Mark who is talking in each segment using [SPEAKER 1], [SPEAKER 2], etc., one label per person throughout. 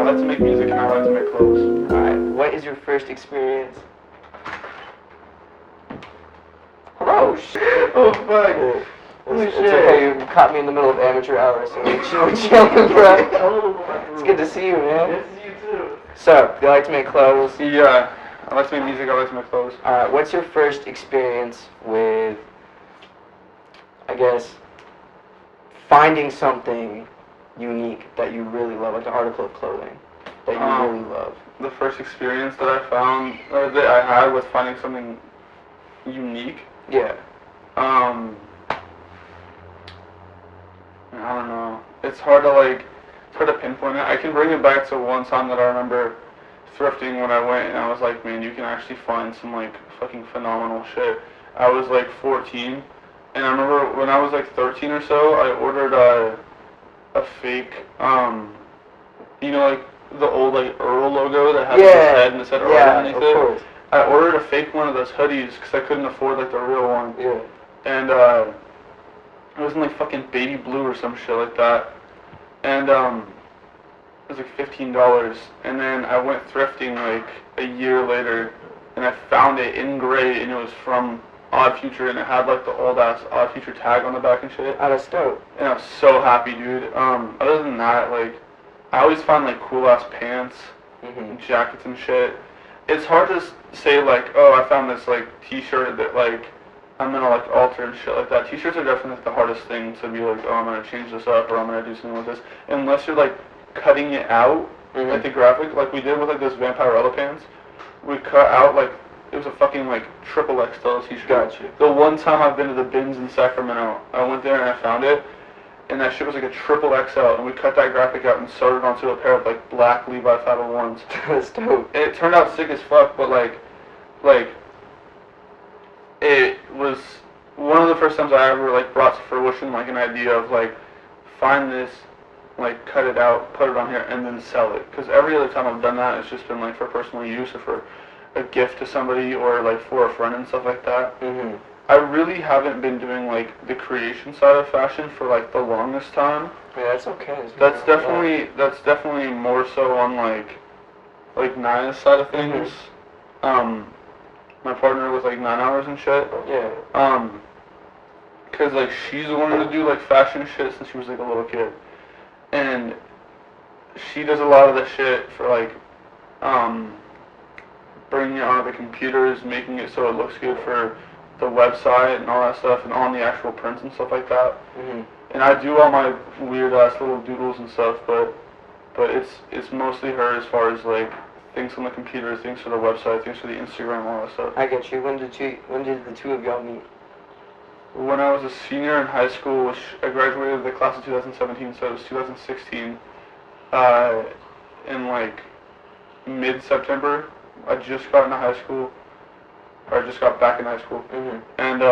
[SPEAKER 1] like to make music and I like to make clothes.
[SPEAKER 2] Alright, what is your first experience? Oh shit!
[SPEAKER 1] Oh fuck! Holy
[SPEAKER 2] It's
[SPEAKER 1] shit!
[SPEAKER 2] okay, you caught me in the middle of amateur hour, so we're chilling, bro. It's good to see you, man.
[SPEAKER 1] Good to see you too.
[SPEAKER 2] So, you like to make clothes?
[SPEAKER 1] Yeah, I like to make music, I like to make clothes.
[SPEAKER 2] Alright, what's your first experience with, I guess, finding something unique that you really love, like an article of clothing that you really love?
[SPEAKER 1] The first experience that I found, or that I had with finding something unique,
[SPEAKER 2] Yeah.
[SPEAKER 1] I don't know. It's hard to pinpoint it. I can bring it back to one time that I remember thrifting when I went, and I was like, man, you can actually find some like fucking phenomenal shit. I was like 14, and I remember when I was like 13 or so, I ordered a fake, you know, like the old like Earl logo that had this head and it said Earl underneath it.
[SPEAKER 2] Course.
[SPEAKER 1] I ordered a fake one of those hoodies because I couldn't afford like the real one.
[SPEAKER 2] Yeah.
[SPEAKER 1] And it was in like fucking baby blue or some shit like that. And it was like $15. And then I went thrifting like a year later, and I found it in gray, and it was from Odd Future, and it had like the old ass Odd Future tag on the back and shit.
[SPEAKER 2] Oh, that's dope.
[SPEAKER 1] And I was so happy, dude. Other than that, like, I always find like cool ass pants, and jackets and shit. It's hard to say like, oh, I found this like t-shirt that like I'm gonna like alter and shit like that. T-shirts are definitely like, the hardest thing to be like, oh, I'm gonna change this up or I'm gonna do something with this. Unless you're like cutting it out, like the graphic, like we did with like those Vampirella pants. We cut out like, it was a fucking like triple XL t-shirt.
[SPEAKER 2] Gotcha.
[SPEAKER 1] The one time I've been to the bins in Sacramento, I went there and I found it, and that shit was like a triple XL, and we cut that graphic out and sewed it onto a pair of like black Levi 501s.
[SPEAKER 2] That's dope.
[SPEAKER 1] And it turned out sick as fuck, but like it was one of the first times I ever like brought to fruition like an idea of like, find this, like cut it out, put it on here, and then sell it. Because every other time I've done that, it's just been like for personal use or for a gift to somebody or like for a friend and stuff like that. I really haven't been doing like the creation side of fashion for like the longest time.
[SPEAKER 2] Yeah, that's okay.
[SPEAKER 1] That's definitely more so on like Naya's side of things. My partner was like 9 hours and shit.
[SPEAKER 2] Yeah.
[SPEAKER 1] Cause like she's wanted to do like fashion shit since she was like a little kid, and she does a lot of the shit for like bringing it onto the computers, making it so it looks good for the website and all that stuff, and on the actual prints and stuff like that. And I do all my weird ass little doodles and stuff, but it's mostly her as far as like things on the computer, things for the website, things for the Instagram, all that stuff.
[SPEAKER 2] I get you. When did the two of y'all meet?
[SPEAKER 1] When I was a senior in high school, which I graduated the class of 2017, so it was 2016, in like mid-September, I just got into high school, or I just got back in high school, and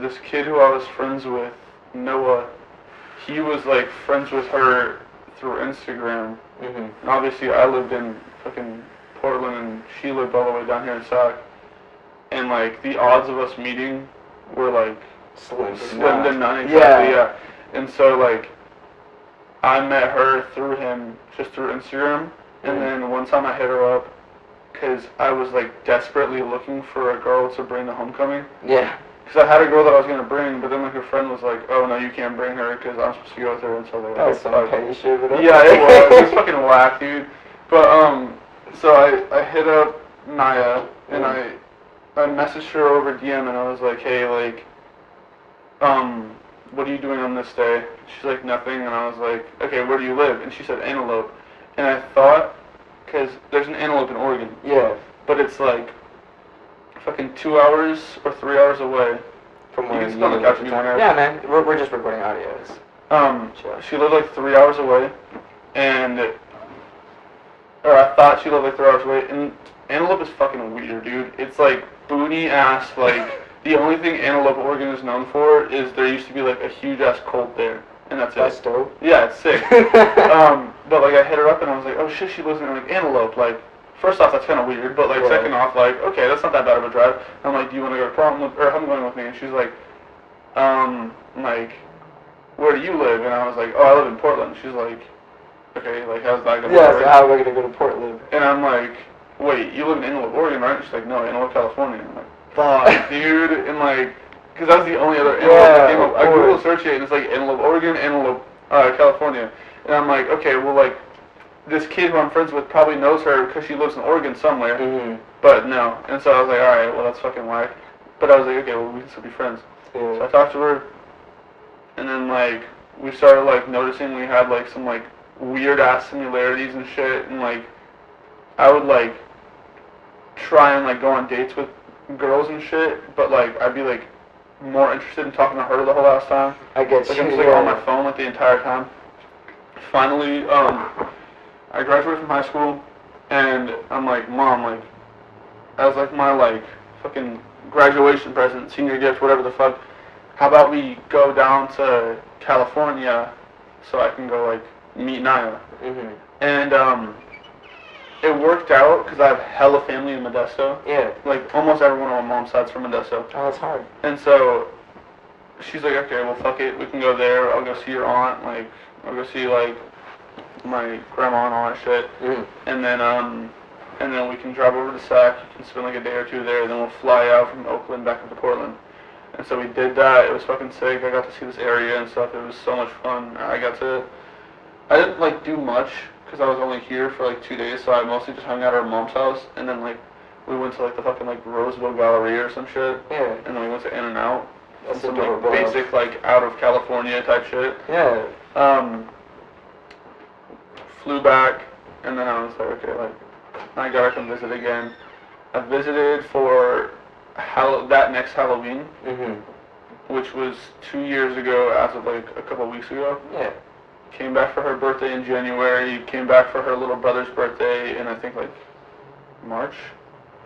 [SPEAKER 1] this kid who I was friends with, Noah, he was like friends with her through Instagram, and obviously I lived in fucking Portland, and she lived all the way down here in Sac, and like the odds of us meeting were like slim to none, exactly, yeah. And so like I met her through him, just through Instagram, and then one time I hit her up because I was like desperately looking for a girl to bring to homecoming.
[SPEAKER 2] Yeah.
[SPEAKER 1] Because I had a girl that I was gonna bring, but then like her friend was like, "Oh no, you can't bring her because I'm supposed to go with her." And so they
[SPEAKER 2] that was some petty shit, but
[SPEAKER 1] yeah, it was. It was fucking whack, dude. But so I hit up Naya and I messaged her over DM and I was like, "Hey, like, what are you doing on this day?" She's like, "Nothing," and I was like, "Okay, where do you live?" And she said, "Antelope," and I thought, because there's an Antelope in Oregon.
[SPEAKER 2] Yeah. But
[SPEAKER 1] it's like fucking 2 hours or 3 hours away.
[SPEAKER 2] From where
[SPEAKER 1] you can sit on the couch if you want to.
[SPEAKER 2] Yeah, man. We're just recording audios.
[SPEAKER 1] She lived like 3 hours away, or I thought she lived like 3 hours away, and Antelope is fucking weird, dude. It's like booty ass, like, the only thing Antelope, Oregon is known for is there used to be like a huge ass cult there, and that's it.
[SPEAKER 2] That's dope.
[SPEAKER 1] Yeah, it's sick. But like I hit her up and I was like, oh shit, she lives in like Antelope, like, first off, that's kind of weird, but like second off, like, okay, that's not that bad of a drive. I'm like, do you want to go to prom or I'm going with me? And she's like, like, where do you live? And I was like, oh, I live in Portland. She's like, okay, like, how's that gonna
[SPEAKER 2] Yeah,
[SPEAKER 1] work?
[SPEAKER 2] so how are we gonna go to Portland?
[SPEAKER 1] And I'm like, wait, you live in Antelope, Oregon, right? She's like, no, Antelope, California. I'm like, fuck, dude. And like, because that's the only other Antelope that came up. I Google search it and it's like Antelope, Oregon, Antelope, California. And I'm like, okay, well, like, this kid who I'm friends with probably knows her because she lives in Oregon somewhere.
[SPEAKER 2] Mm-hmm.
[SPEAKER 1] But no. And so I was like, alright, well, that's fucking whack. But I was like, okay, well, we can still be friends.
[SPEAKER 2] Yeah.
[SPEAKER 1] So I talked to her, and then, like, we started, like, noticing we had, like, some, like, weird-ass similarities and shit, and, like, I would, like, try and, like, go on dates with girls and shit, but, like, I'd be, like, more interested in talking to her the whole last time.
[SPEAKER 2] I get
[SPEAKER 1] like,
[SPEAKER 2] you.
[SPEAKER 1] I'm just, like, on my phone, like, the entire time. Finally, I graduated from high school, and I'm like, Mom, like, as, like, my, like, fucking graduation present, senior gift, whatever the fuck, how about we go down to California so I can go, like, meet Naya?
[SPEAKER 2] Mm-hmm.
[SPEAKER 1] And, it worked out because I have hella family in Modesto.
[SPEAKER 2] Yeah.
[SPEAKER 1] Like, almost everyone on my mom's side's from Modesto.
[SPEAKER 2] Oh, that's hard.
[SPEAKER 1] And so, she's like, okay, well, fuck it, we can go there, I'll go see your aunt, like, I'll go see, like, my grandma and all that shit.
[SPEAKER 2] Mm-hmm.
[SPEAKER 1] And then we can drive over to Sac, you can spend, like, a day or two there, and then we'll fly out from Oakland back up to Portland. And so we did that, it was fucking sick, I got to see this area and stuff, it was so much fun. I didn't, like, do much, because I was only here for, like, 2 days, so I mostly just hung out at our mom's house, and then, like, we went to, like, the fucking, like, Roseville Galleria or some shit.
[SPEAKER 2] Yeah.
[SPEAKER 1] And then we went to In-N-Out.
[SPEAKER 2] That's
[SPEAKER 1] some,
[SPEAKER 2] adorable.
[SPEAKER 1] like, basic, like, out of California type shit.
[SPEAKER 2] Yeah.
[SPEAKER 1] Flew back, and then I was like, okay, like, I gotta come visit again. I visited for that next Halloween, which was 2 years ago as of, like, a couple weeks ago.
[SPEAKER 2] Yeah.
[SPEAKER 1] Came back for her birthday in January, came back for her little brother's birthday in, I think, like, March?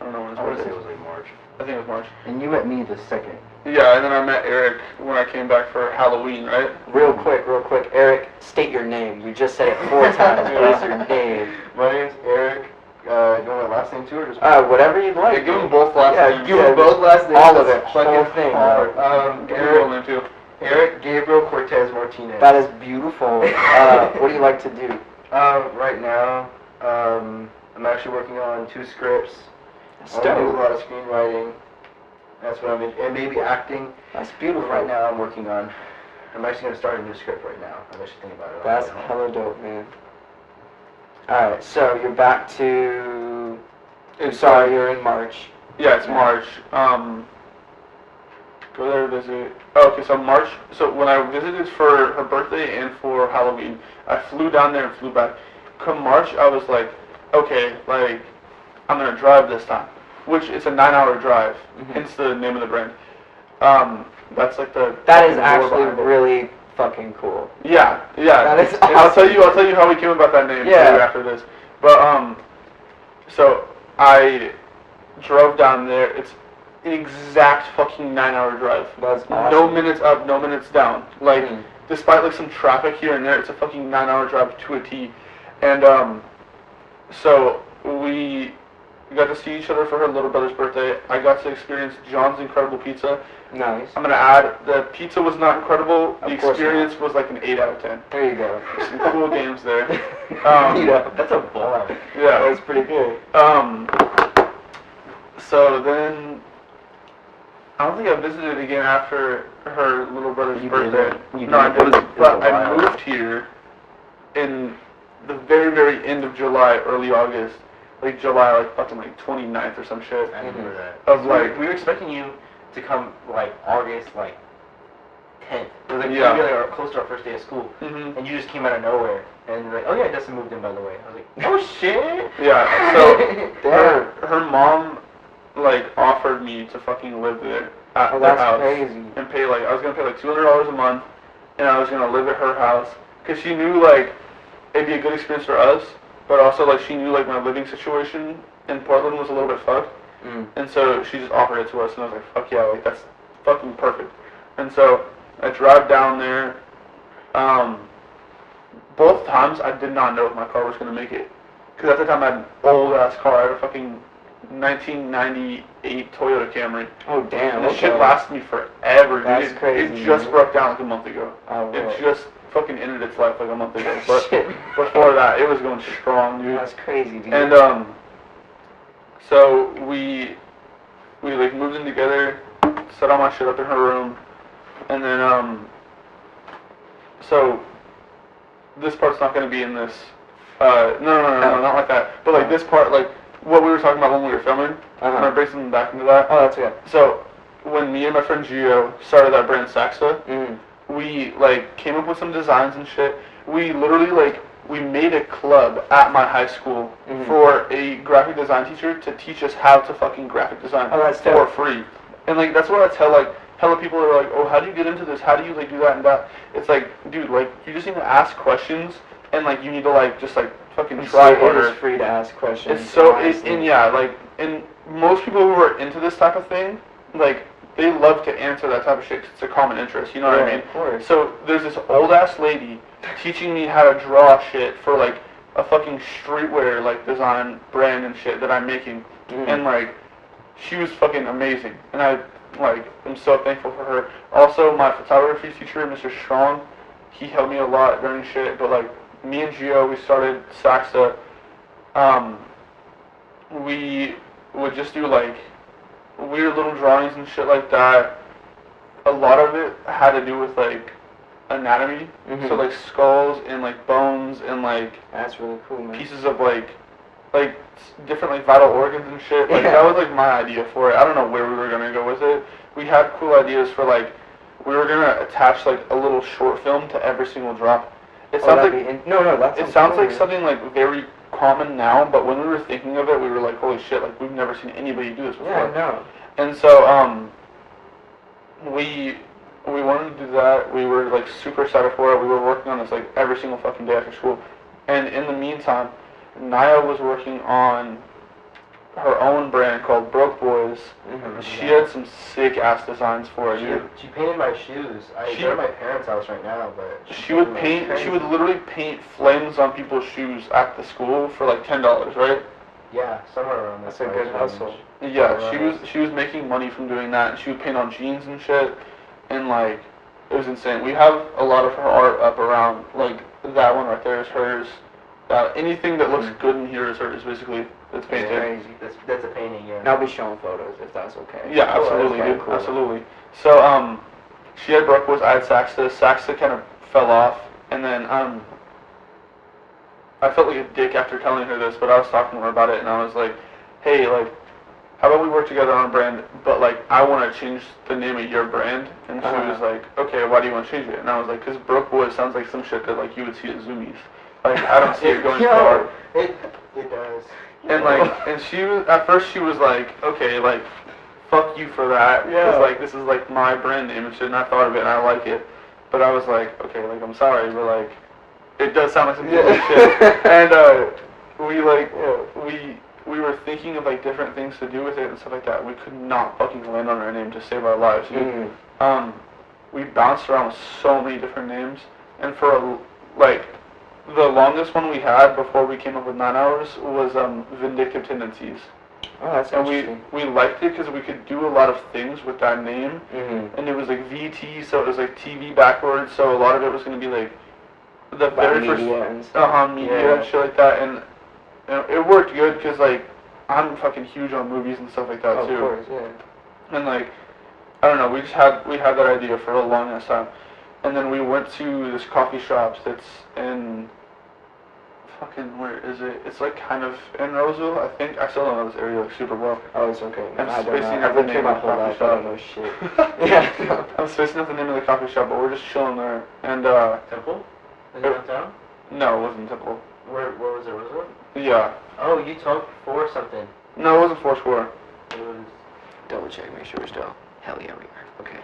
[SPEAKER 1] I don't know when his birthday
[SPEAKER 3] say it was like March.
[SPEAKER 1] I think it was March.
[SPEAKER 3] And you met me the second.
[SPEAKER 1] Yeah, and then I met Eric when I came back for Halloween, right?
[SPEAKER 2] Real quick. Eric, state your name. You just said it 4 times. What is your name?
[SPEAKER 3] My name's Eric. You want my last name too, or just
[SPEAKER 2] whatever you'd like.
[SPEAKER 1] Yeah, give them both last names.
[SPEAKER 3] give them both last names.
[SPEAKER 2] All of it.
[SPEAKER 3] That's
[SPEAKER 2] Whole
[SPEAKER 3] fucking
[SPEAKER 2] thing.
[SPEAKER 3] hard.
[SPEAKER 1] Give me your middle name too.
[SPEAKER 3] Eric Gabriel Cortez Martinez.
[SPEAKER 2] That is beautiful. What do you like to do?
[SPEAKER 3] Right now, I'm actually working on 2 scripts. I do a lot of screenwriting. That's what I'm in, and maybe acting.
[SPEAKER 2] That's beautiful.
[SPEAKER 3] Right now, I'm actually going to start a new script right now. I'm actually thinking about it.
[SPEAKER 2] That's hella dope, man. Alright, so you're back to... you're in March.
[SPEAKER 1] Yeah, it's March. Go there, visit. Oh, okay, so March. So when I visited for her birthday and for Halloween, I flew down there and flew back. Come March, I was like, okay, like, I'm going to drive this time. Which, it's a 9-hour drive, hence the name of the brand. That's like the...
[SPEAKER 2] That is actually really fucking cool.
[SPEAKER 1] Yeah.
[SPEAKER 2] That is awesome.
[SPEAKER 1] And I'll tell you how we came about that name too after this. But, so, I drove down there. It's an exact fucking 9-hour drive.
[SPEAKER 2] That's awesome.
[SPEAKER 1] No minutes up, no minutes down. Like, despite, like, some traffic here and there, it's a fucking 9-hour drive to a T. And, so, we got to see each other for her little brother's birthday. I got to experience John's incredible pizza.
[SPEAKER 2] Nice.
[SPEAKER 1] I'm going to add, the pizza was not incredible. The experience was like an 8 out of 10.
[SPEAKER 2] There you go.
[SPEAKER 1] Some cool games there.
[SPEAKER 3] That's a bar.
[SPEAKER 1] Yeah.
[SPEAKER 2] That was pretty cool.
[SPEAKER 1] So then, I don't think I visited again after her little brother's birthday. No, I didn't. But I moved here in the very, very end of July, early August. Like July, like fucking like 29th or some shit.
[SPEAKER 3] I remember that.
[SPEAKER 1] Of like,
[SPEAKER 3] we were expecting you to come like August, like 10th. It was like really close to our first day of school, and you just came out of nowhere. And you're like, oh yeah, Dustin moved in, by the way. I was like, oh shit.
[SPEAKER 1] Yeah. So her mom like offered me to fucking live there at their house
[SPEAKER 2] crazy.
[SPEAKER 1] and pay like I was gonna pay like $200 a month, and I was gonna live at her house because she knew like it'd be a good experience for us. But also, like, she knew, like, my living situation in Portland was a little bit fucked. And so she just offered it to us, and I was like, fuck yeah, like, that's fucking perfect. And so I drive down there. Both times, I did not know if my car was going to make it. Because at the time, I had an old-ass car. I had a fucking 1998 Toyota Camry.
[SPEAKER 2] Oh, damn.
[SPEAKER 1] And this shit lasted me forever, dude.
[SPEAKER 2] That's crazy.
[SPEAKER 1] It just broke down, like, a month ago.
[SPEAKER 2] Oh,
[SPEAKER 1] It just fucking ended its life like a month ago. But before that, it was going strong, dude.
[SPEAKER 2] That's crazy, dude.
[SPEAKER 1] And so we like moved in together, set all my shit up in her room, and then so this part's not gonna be in this. No, not like that. But like this part, like what we were talking about when we were filming. I'm gonna bring something back into that.
[SPEAKER 2] Oh, that's good.
[SPEAKER 1] So when me and my friend Gio started that brand Saxa, we like came up with some designs and shit. We literally like we made a club at my high school for a graphic design teacher to teach us how to fucking graphic design for free. And like that's what I tell like hella people are like, oh, how do you get into this? How do you like do that and that? It's like, dude, like you just need to ask questions and like you need to like just like fucking try harder.
[SPEAKER 2] It is free to ask questions.
[SPEAKER 1] It's so and yeah, like and most people who are into this type of thing, like they love to answer that type of shit 'cause it's a common interest, you know what I mean?
[SPEAKER 2] Of course.
[SPEAKER 1] So there's this old ass lady teaching me how to draw shit for like a fucking streetwear like design brand and shit that I'm making, and like she was fucking amazing, and I like I'm so thankful for her. Also, my photography teacher, Mr. Strong, he helped me a lot during shit. But like me and Gio, we started Saxa. We would just do like weird little drawings and shit like that. A lot of it had to do with like anatomy, so like skulls and like bones and like
[SPEAKER 2] that's really cool, man.
[SPEAKER 1] Pieces of like different like vital organs and shit. Like that was like my idea for it. I don't know where we were gonna go with it. We had cool ideas for like we were gonna attach like a little short film to every single drop. It sounds it sounds like something like very common now, but when we were thinking of it, we were like, holy shit, like we've never seen anybody do this before.
[SPEAKER 2] Yeah, I know.
[SPEAKER 1] And so we wanted to do that. We were like super excited for it. We were working on this like every single fucking day after school. And in the meantime, Naya was working on her own brand called Broke Boys. She had some sick ass designs for it, dude.
[SPEAKER 3] She painted my shoes. They're at my parents' house right now, but
[SPEAKER 1] she would literally paint flames on people's shoes at the school for like $10, right?
[SPEAKER 3] Yeah, somewhere around
[SPEAKER 2] that's a good hustle.
[SPEAKER 1] Yeah, she was making money from doing that, and she would paint on jeans and shit, and like it was insane. We have a lot of her art up around, like that one right there is hers. Anything that looks good in here is hers, basically. It's painted.
[SPEAKER 2] Crazy.
[SPEAKER 3] That's a painting, yeah.
[SPEAKER 2] And I'll be showing photos if that's okay.
[SPEAKER 1] Yeah, absolutely, dude. Cool. Absolutely. So she had Broke Boys, I had Saxa. Saxa kind of fell off, and then I felt like a dick after telling her this, but I was talking to her about it, and I was like, hey, like, how about we work together on a brand, but, like, I want to change the name of your brand, and she was like, okay, why do you want to change it? And I was like, because Broke Boys sounds like some shit that, like, you would see at Zoomies. Like, I don't see it going far.
[SPEAKER 3] It does.
[SPEAKER 1] And, like, and she was, at first she was like, okay, like, fuck you for that, because, like, this is, like, my brand name and shit, and I thought of it, and I like it. But I was like, okay, like, I'm sorry, but, like, it does sound like some shit. And we were thinking of like different things to do with it and stuff like that. We could not fucking land on our name to save our lives. We bounced around with so many different names, and for like the longest one we had before we came up with 9 hours was Vindictive Tendencies.
[SPEAKER 2] Oh, that's interesting.
[SPEAKER 1] We liked it because we could do a lot of things with that name, and it was like VT, so it was like TV backwards. So a lot of it was going to be like the very first media and shit like that, and it worked good because like I'm fucking huge on movies and stuff like that too.
[SPEAKER 2] Of course, yeah.
[SPEAKER 1] And like I don't know, we had that idea for a long ass time, and then we went to this coffee shop that's in fucking where is it? It's like kind of in Roseville, I think. I still don't know this area like super well.
[SPEAKER 2] Oh, it's okay. Man.
[SPEAKER 1] I'm
[SPEAKER 2] spacing
[SPEAKER 1] out the name of the coffee shop.
[SPEAKER 2] I don't know shit. Yeah.
[SPEAKER 1] I'm spacing out the name of the coffee shop, but we're just chilling there. And
[SPEAKER 3] Temple? Is it downtown?
[SPEAKER 1] No, it wasn't Temple.
[SPEAKER 3] Where was it? Roseville?
[SPEAKER 1] Yeah.
[SPEAKER 3] Oh, you talked for something.
[SPEAKER 1] No, it wasn't Foursquare.
[SPEAKER 3] It was.
[SPEAKER 2] Double check, make sure we're still. Hell yeah, we are. Okay.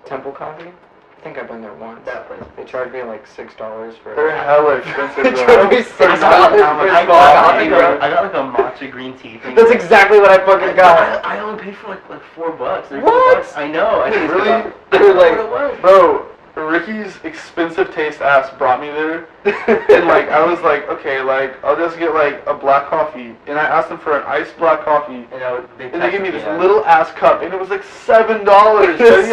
[SPEAKER 2] Temple Coffee? I think I've been there once.
[SPEAKER 3] That place.
[SPEAKER 2] They charged me like $6 for.
[SPEAKER 1] They're hella expensive.
[SPEAKER 2] They charged me $6 for
[SPEAKER 3] I got like a matcha green tea thing.
[SPEAKER 2] That's exactly what I fucking got.
[SPEAKER 3] I only paid for like $4.
[SPEAKER 2] What?
[SPEAKER 3] I know. I think
[SPEAKER 1] really?
[SPEAKER 3] They're like,
[SPEAKER 1] bro, Ricky's expensive taste ass brought me there, and like I was like, okay, like I'll just get like a black coffee, and I asked them for an iced black coffee, and they gave me this little ass cup, and it was like $7. Like,
[SPEAKER 2] it's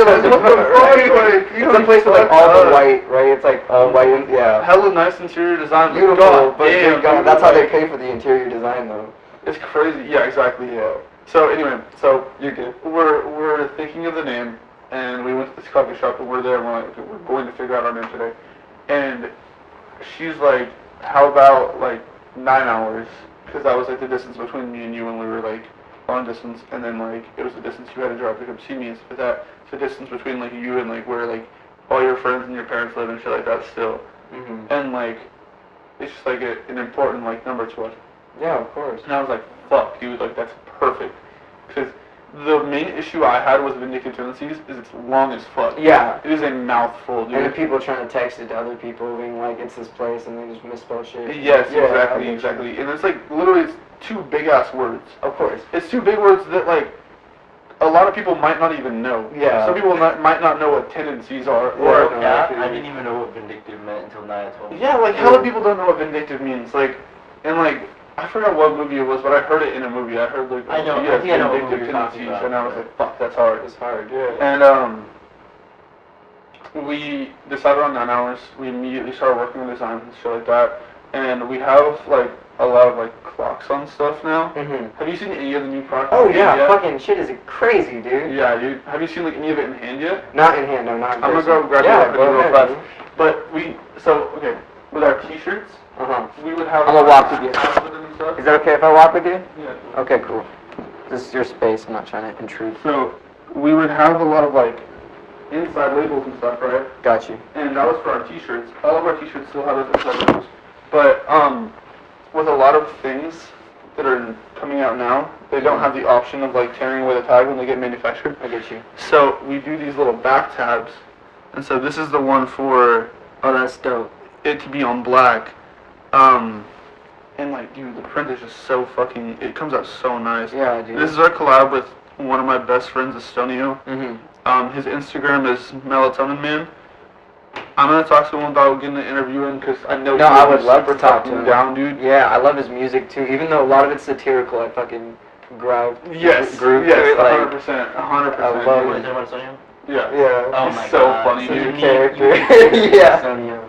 [SPEAKER 2] a place with like all the white, right? It's like white, yeah.
[SPEAKER 1] Hella nice interior design.
[SPEAKER 2] Beautiful,
[SPEAKER 1] God,
[SPEAKER 2] but
[SPEAKER 1] damn,
[SPEAKER 2] that's how they pay for the interior design, though.
[SPEAKER 1] It's crazy. Yeah, exactly. Yeah. So anyway, so
[SPEAKER 2] you're good.
[SPEAKER 1] We're thinking of the name. And we went to this coffee shop, and we're there, and we're like, okay, we're going to figure out our name today. And she's like, how about, like, 9 hours? Because that was, like, the distance between me and you when we were, like, long distance. And then, like, it was the distance you had to drive to come see me and stuff like that. So the distance between, like, you and, like, where, like, all your friends and your parents live and shit like that still.
[SPEAKER 2] Mm-hmm.
[SPEAKER 1] And, like, it's just, like, an important, like, number to us.
[SPEAKER 2] Yeah, of course.
[SPEAKER 1] And I was like, fuck, dude, like, that's perfect. Because the main issue I had with vindictive tendencies is it's long as fuck.
[SPEAKER 2] Yeah.
[SPEAKER 1] It is a mouthful, dude.
[SPEAKER 2] And the people trying to text it to other people being like, it's this place, and they just misspell shit.
[SPEAKER 1] Yes, yeah, exactly. And it's like, literally, it's 2 big-ass words.
[SPEAKER 2] Of course.
[SPEAKER 1] It's 2 big words that, like, a lot of people might not even know.
[SPEAKER 2] Yeah.
[SPEAKER 1] Some people might not know what tendencies are.
[SPEAKER 3] I didn't even know what vindictive meant until Naya told me.
[SPEAKER 1] Yeah, like, hella people don't know what vindictive means. Like, and, like, I forgot what movie it was, but I heard it in a movie. I heard, like,
[SPEAKER 3] I know,
[SPEAKER 1] you have
[SPEAKER 3] I know what
[SPEAKER 1] vindictive
[SPEAKER 3] movie you're talking
[SPEAKER 1] tendencies,
[SPEAKER 3] about.
[SPEAKER 1] and I was like, fuck, that's hard.
[SPEAKER 2] It's hard, yeah.
[SPEAKER 1] And, we decided on 9 hours. We immediately started working on design and shit like that. And we have, like, a lot of, like, clocks on stuff now.
[SPEAKER 2] Mm-hmm.
[SPEAKER 1] Have you seen any of the new products?
[SPEAKER 2] Oh, yeah, fucking shit is crazy, dude.
[SPEAKER 1] Yeah, dude. Have you seen, like, any of it in hand yet?
[SPEAKER 2] Not in hand, no, not in person.
[SPEAKER 1] I'm gonna go grab it real fast. But okay, with our t-shirts, we would have...
[SPEAKER 2] I'm gonna walk with you.
[SPEAKER 1] Stuff.
[SPEAKER 2] Is that okay if I walk with you?
[SPEAKER 1] Yeah.
[SPEAKER 2] Okay, cool. This is your space. I'm not trying to intrude.
[SPEAKER 1] So we would have a lot of like inside labels and stuff, right?
[SPEAKER 2] Got you.
[SPEAKER 1] And that was for our t-shirts. All of our t-shirts still have those inside labels. But with a lot of things that are coming out now, they don't have the option of like tearing away the tag when they get manufactured.
[SPEAKER 2] I get you.
[SPEAKER 1] So we do these little back tabs. And so this is the one for
[SPEAKER 2] that's dope.
[SPEAKER 1] It to be on black. And like, dude, the print is just so fucking, it comes out so nice.
[SPEAKER 2] Yeah, dude.
[SPEAKER 1] This is our collab with one of my best friends, Estonio.
[SPEAKER 2] Mm-hmm.
[SPEAKER 1] His Instagram is Melatonin Man. I'm gonna talk to him about getting an interview in because I know.
[SPEAKER 2] No, I would love to talk to him.
[SPEAKER 1] Down, dude.
[SPEAKER 2] Yeah, I love his music too. Even though a lot of it's satirical, I fucking groove.
[SPEAKER 1] Yes,
[SPEAKER 2] groove.
[SPEAKER 1] yes,
[SPEAKER 2] like,
[SPEAKER 1] 100%.
[SPEAKER 2] I love
[SPEAKER 3] it.
[SPEAKER 1] Yeah.
[SPEAKER 2] Yeah.
[SPEAKER 3] Oh
[SPEAKER 1] he's
[SPEAKER 3] my
[SPEAKER 1] so
[SPEAKER 3] God.
[SPEAKER 1] funny,
[SPEAKER 3] Such a
[SPEAKER 1] dude.
[SPEAKER 3] neat
[SPEAKER 2] Character. Yeah.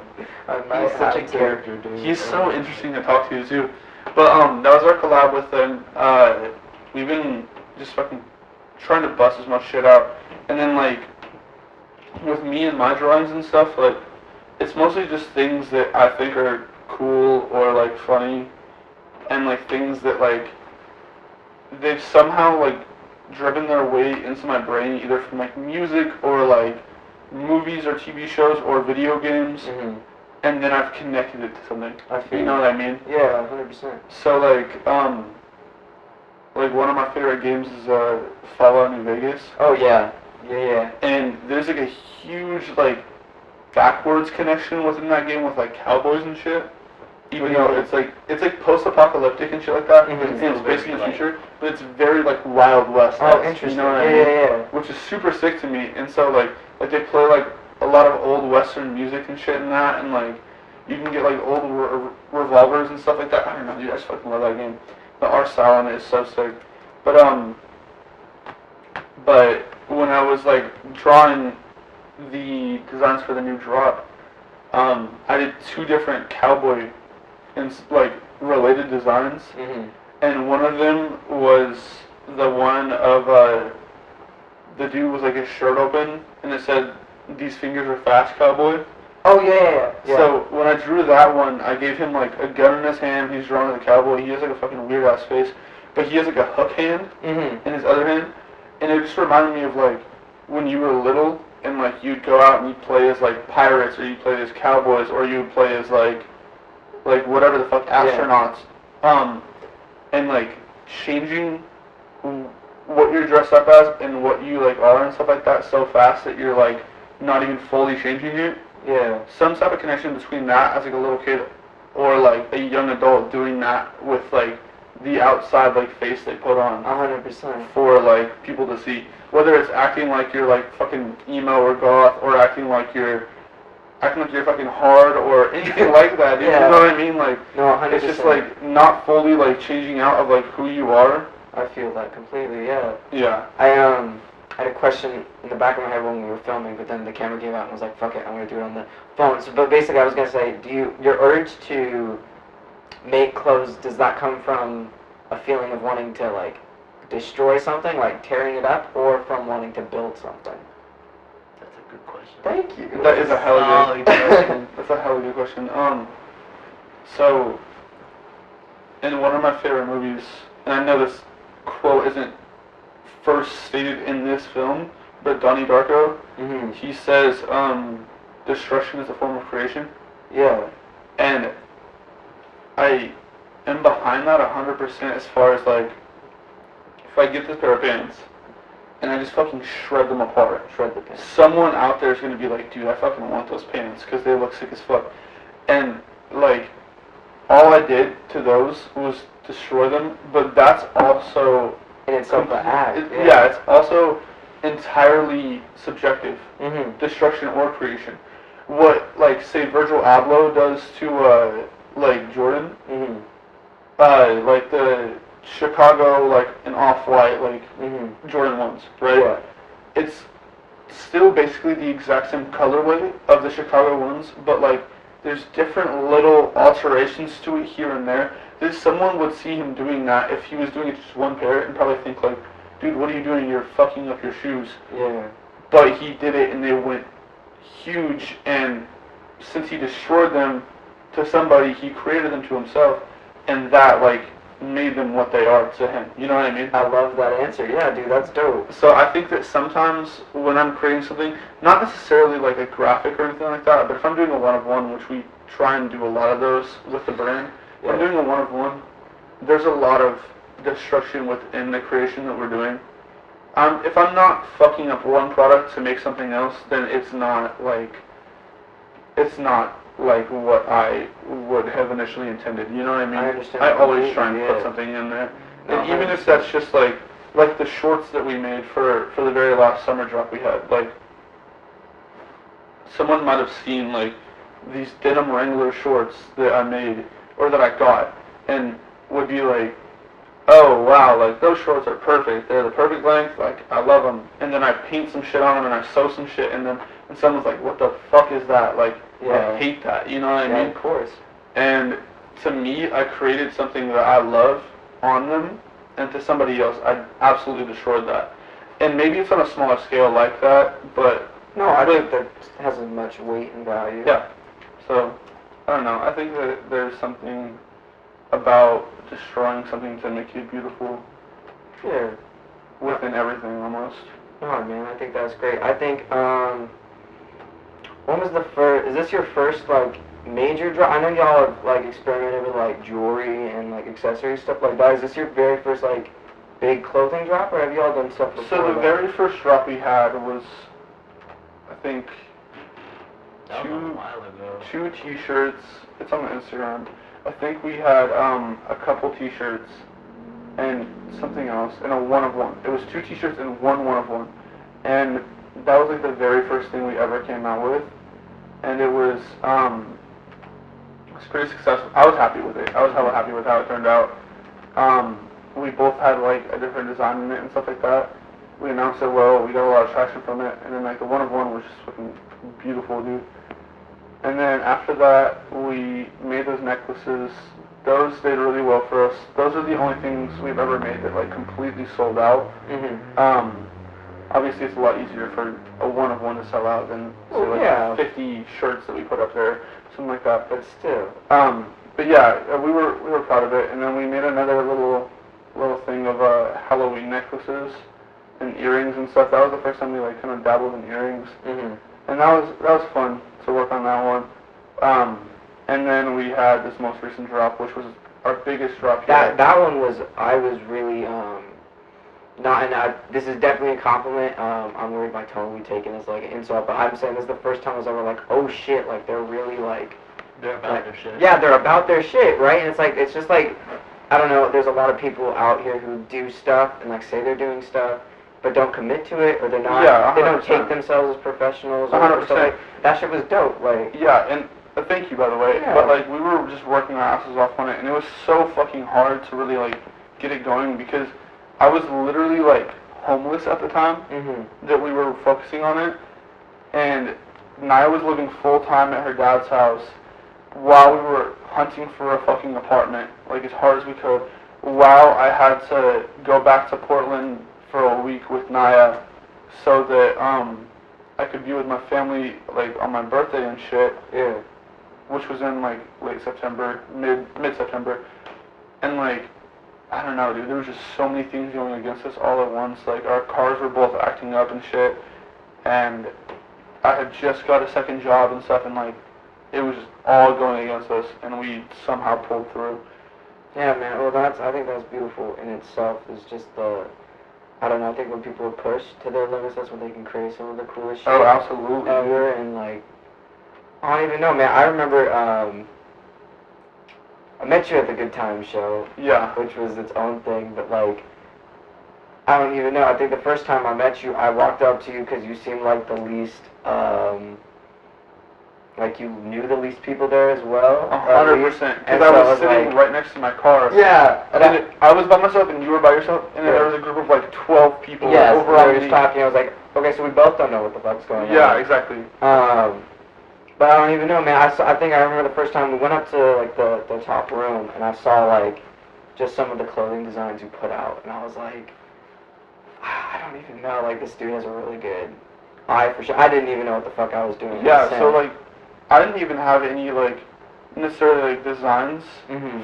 [SPEAKER 3] He's such a character, dude.
[SPEAKER 1] He's so interesting to talk to too. But that was our collab with them. We've been just fucking trying to bust as much shit out, and then like with me and my drawings and stuff, like it's mostly just things that I think are cool or like funny, and like things that like they've somehow like driven their way into my brain either from like music or like movies or TV shows or video games, and then I've connected it to something.
[SPEAKER 2] I feel
[SPEAKER 1] you know what I mean?
[SPEAKER 2] Yeah, 100%.
[SPEAKER 1] So like one of my favorite games is Fallout New Vegas.
[SPEAKER 2] Oh yeah, yeah.
[SPEAKER 1] And there's like a huge like backwards connection within that game with like cowboys and shit. Even though it's like post-apocalyptic and shit like that, and it's based in the future, but it's very like Wild West.
[SPEAKER 2] Oh, interesting.
[SPEAKER 1] You know what I mean?
[SPEAKER 2] Yeah.
[SPEAKER 1] Which is super sick to me. And so like they play like a lot of old Western music and shit in that, and like you can get like old revolvers and stuff like that. I don't know, dude. I just fucking love that game. The art style on it is so sick. But when I was like drawing the designs for the new drop, I did 2 different cowboy and like related designs, and one of them was the one of the dude was like his shirt open and it said "These fingers are fast, cowboy."
[SPEAKER 2] Oh yeah.
[SPEAKER 1] So when I drew that one, I gave him like a gun in his hand. He's drawn as a cowboy. He has like a fucking weird ass face, but he has like a hook hand in his other hand, and it just reminded me of like when you were little and like you'd go out and you'd play as like pirates or you'd play as cowboys or you'd play as like whatever the fuck astronauts, and like changing what you're dressed up as and what you like are and stuff like that so fast that you're like not even fully changing it.
[SPEAKER 2] Yeah.
[SPEAKER 1] Some type of connection between that as like a little kid or like a young adult doing that with like the outside like face they put on
[SPEAKER 2] 100%
[SPEAKER 1] for like people to see, whether it's acting like you're like fucking emo or goth or acting like you're acting like you're fucking hard or anything like that, dude.
[SPEAKER 2] Yeah.
[SPEAKER 1] You know what I mean? Like,
[SPEAKER 2] no, 100%.
[SPEAKER 1] it's just like not fully like changing out of like who you are.
[SPEAKER 2] I feel that completely. Yeah.
[SPEAKER 1] Yeah.
[SPEAKER 2] I had a question in the back of my head when we were filming, but then the camera came out and was like, fuck it, I'm gonna do it on the phone. So, but basically, I was gonna say, your urge to make clothes, does that come from a feeling of wanting to like destroy something, like tearing it up, or from wanting to build something?
[SPEAKER 3] That's a good question.
[SPEAKER 2] Thank you.
[SPEAKER 1] That is a hell of a good question. That's a hell of a good question. So, in one of my favorite movies, and I know this quote isn't first stated in this film, but Donnie Darko, he says, destruction is a form of creation.
[SPEAKER 2] Yeah.
[SPEAKER 1] And I am behind that 100% as far as like, if I get this pair of pants and I just fucking shred them apart,
[SPEAKER 2] Shred the pants.
[SPEAKER 1] someone out there is going to be like, dude, I fucking want those pants because they look sick as fuck. And like, all I did to those was destroy them, but that's also...
[SPEAKER 2] In itself an act.
[SPEAKER 1] Yeah, it's also entirely subjective.
[SPEAKER 2] Destruction
[SPEAKER 1] or creation. What, like, say Virgil Abloh does to, like, Jordan, like the Chicago, like, an off-white, like, Jordan ones, right?
[SPEAKER 2] Yeah.
[SPEAKER 1] It's still basically the exact same colorway of the Chicago ones, but, like, there's different little alterations to it here and there. Someone would see him doing that if he was doing it just one pair and probably think like, dude, what are you doing? You're fucking up your shoes.
[SPEAKER 2] Yeah.
[SPEAKER 1] But he did it and they went huge, and since he destroyed them to somebody, he created them to himself, and that like made them what they are to him. You know what I mean?
[SPEAKER 2] I love that answer. Yeah, dude, that's dope.
[SPEAKER 1] So I think that sometimes when I'm creating something, not necessarily like a graphic or anything like that, but if I'm doing a one-of-one, which we try and do a lot of those with the brand, if I'm doing a one-of-one, there's a lot of destruction within the creation that we're doing. If I'm not fucking up one product to make something else, then it's not like what I would have initially intended. You know what I mean?
[SPEAKER 2] I understand.
[SPEAKER 1] I always try and put something in there.
[SPEAKER 2] No,
[SPEAKER 1] And even if that's just like the shorts that we made for the very last summer drop we had, like someone might have seen like these denim Wrangler shorts that I made or that I got, and would be like, oh wow, like those shorts are perfect. They're the perfect length. Like I love them. And then I paint some shit on them and I sew some shit in them, and someone's like, what the fuck is that? Like I hate that. You know what I mean?
[SPEAKER 2] Of course.
[SPEAKER 1] And to me, I created something that I love on them, and to somebody else, I absolutely destroyed that. And maybe it's on a smaller scale like that, but
[SPEAKER 2] no, I think that has as much weight and value.
[SPEAKER 1] Yeah. So I don't know. I think that there's something about destroying something to make it beautiful.
[SPEAKER 2] Yeah.
[SPEAKER 1] Within everything, almost.
[SPEAKER 2] Oh man, I think that's great. I think when was the first? Is this your first like major drop? I know y'all have like experimented with like jewelry and like accessories, stuff like that. Is this your very first like big clothing drop, or have y'all done stuff before?
[SPEAKER 1] So the very first drop we had was, I think, two t-shirts. It's on the Instagram. I think we had a couple t-shirts and something else, and a one-of-one. It was two t-shirts and one-of-one. And that was like the very first thing we ever came out with. And it was pretty successful. I was happy with it. I was hella happy with how it turned out. We both had like a different design in it and stuff like that. We announced it well. We got a lot of traction from it. And then like the one-of-one was just fucking beautiful, dude. And then after that, we made those necklaces. Those did really well for us. Those are the only things we've ever made that like completely sold out. Obviously, it's a lot easier for a one-of-one to sell out than say, like 50 shirts that we put up there, something like that. But
[SPEAKER 2] still,
[SPEAKER 1] but yeah, we were proud of it. And then we made another little thing of Halloween necklaces and earrings and stuff. That was the first time we like kind of dabbled in earrings, and that was fun to work on that one. And then we had this most recent drop, which was our biggest drop yet.
[SPEAKER 2] That one was, I was really, this is definitely a compliment. I'm worried my tone will be taken as like an insult, but I'm saying this is the first time I was ever like, oh shit, like they're really like...
[SPEAKER 3] They're about their shit.
[SPEAKER 2] Yeah, they're about their shit, right? And it's just like, I don't know, there's a lot of people out here who do stuff and like say they're doing stuff, but don't commit to it, or they're not.
[SPEAKER 1] Yeah, 100%.
[SPEAKER 2] They don't take themselves as professionals. Or
[SPEAKER 1] 100%.
[SPEAKER 2] stuff like that. Shit was dope. Like.
[SPEAKER 1] Yeah, and thank you, by the way.
[SPEAKER 2] Yeah.
[SPEAKER 1] But like we were just working our asses off on it, and it was so fucking hard to really like get it going because I was literally like homeless at the time that we were focusing on it, and Naya was living full time at her dad's house while we were hunting for a fucking apartment, like as hard as we could, while I had to go back to Portland for a week with Naya so that I could be with my family like on my birthday and shit.
[SPEAKER 2] Yeah.
[SPEAKER 1] Which was in like late September, mid-September. And like, I don't know, dude, there was just so many things going against us all at once. Like our cars were both acting up and shit. And I had just got a second job and stuff, and like, it was just all going against us, and we somehow pulled through.
[SPEAKER 2] Yeah, man. Well, I think that's beautiful in itself. Is just I don't know. I think when people are pushed to their limits, that's when they can create some of the coolest shit.
[SPEAKER 1] Oh, absolutely.
[SPEAKER 2] Ever, and like, I don't even know, man. I remember I met you at the Good Time show.
[SPEAKER 1] Yeah.
[SPEAKER 2] Which was its own thing, but like, I don't even know. I think the first time I met you, I walked up to you because you seemed like the least. Like you knew the least people there as well.
[SPEAKER 1] 100%. Because I was sitting right next to my car.
[SPEAKER 2] Yeah.
[SPEAKER 1] And I was by myself and you were by yourself, and then there was a group of like 12 people over
[SPEAKER 2] on
[SPEAKER 1] me.
[SPEAKER 2] We were just talking. I was like, okay, so we both don't know what the fuck's going on.
[SPEAKER 1] Yeah, exactly.
[SPEAKER 2] But I don't even know, man. I think I remember the first time we went up to like the top room, and I saw like just some of the clothing designs you put out, and I was like, I don't even know. Like this dude has a really good eye for sure. I didn't even know what the fuck I was doing.
[SPEAKER 1] Yeah, so like. I didn't even have any, like, necessarily, like, designs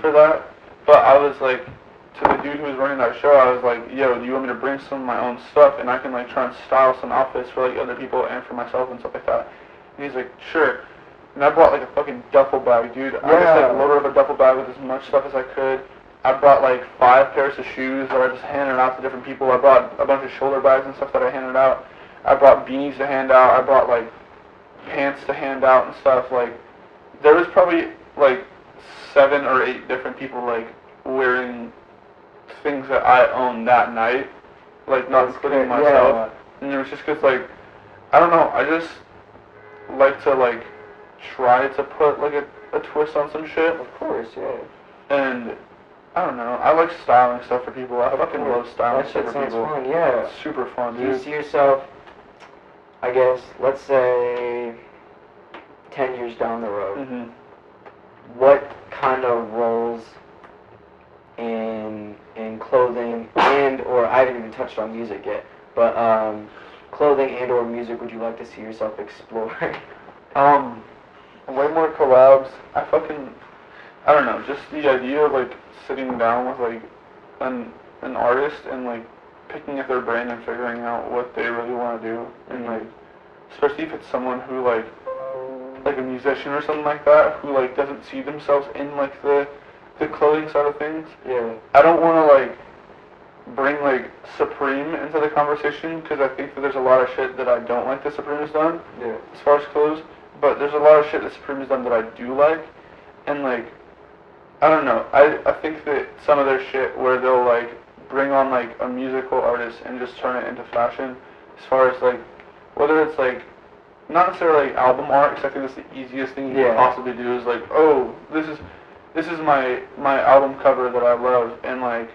[SPEAKER 1] for that, but I was, like, to the dude who was running that show, I was like, yo, do you want me to bring some of my own stuff, and I can, like, try and style some outfits for, like, other people and for myself and stuff like that, and he's like, sure, and I brought, like, a fucking duffel bag, dude. I just, like, loaded up a duffel bag with as much stuff as I could. I brought, like, 5 pairs of shoes that I just handed out to different people. I brought a bunch of shoulder bags and stuff that I handed out. I brought beanies to hand out. I brought, like, pants to hand out and stuff. Like, there was probably like 7 or 8 different people like wearing things that I owned that night, like not including myself. And it was just cause like, I don't know, I just like to like try to put like a twist on some shit.
[SPEAKER 2] Of course, yeah.
[SPEAKER 1] And I don't know, I like styling stuff for people. I fucking love styling stuff for people.
[SPEAKER 2] Fun, yeah.
[SPEAKER 1] It's super fun, dude.
[SPEAKER 2] Do you see yourself, I guess, let's say 10 years down the road, what kind of roles in clothing and or I haven't even touched on music yet, but clothing and or music would you like to see yourself exploring?
[SPEAKER 1] Way more collabs. I don't know, just the idea of like sitting down with like an artist and like picking at their brain and figuring out what they really want to do, and like especially if it's someone who like a musician or something like that who like doesn't see themselves in like the clothing side of things.
[SPEAKER 2] Yeah.
[SPEAKER 1] I don't want to like bring like Supreme into the conversation because I think that there's a lot of shit that I don't like that Supreme has done.
[SPEAKER 2] Yeah.
[SPEAKER 1] As far as clothes, but there's a lot of shit that Supreme has done that I do like, and like I don't know. I think that some of their shit where they'll like bring on like a musical artist and just turn it into fashion, as far as like whether it's like not necessarily like album art, because I think that's the easiest thing you can possibly do is like, oh, this is my album cover that I love, and like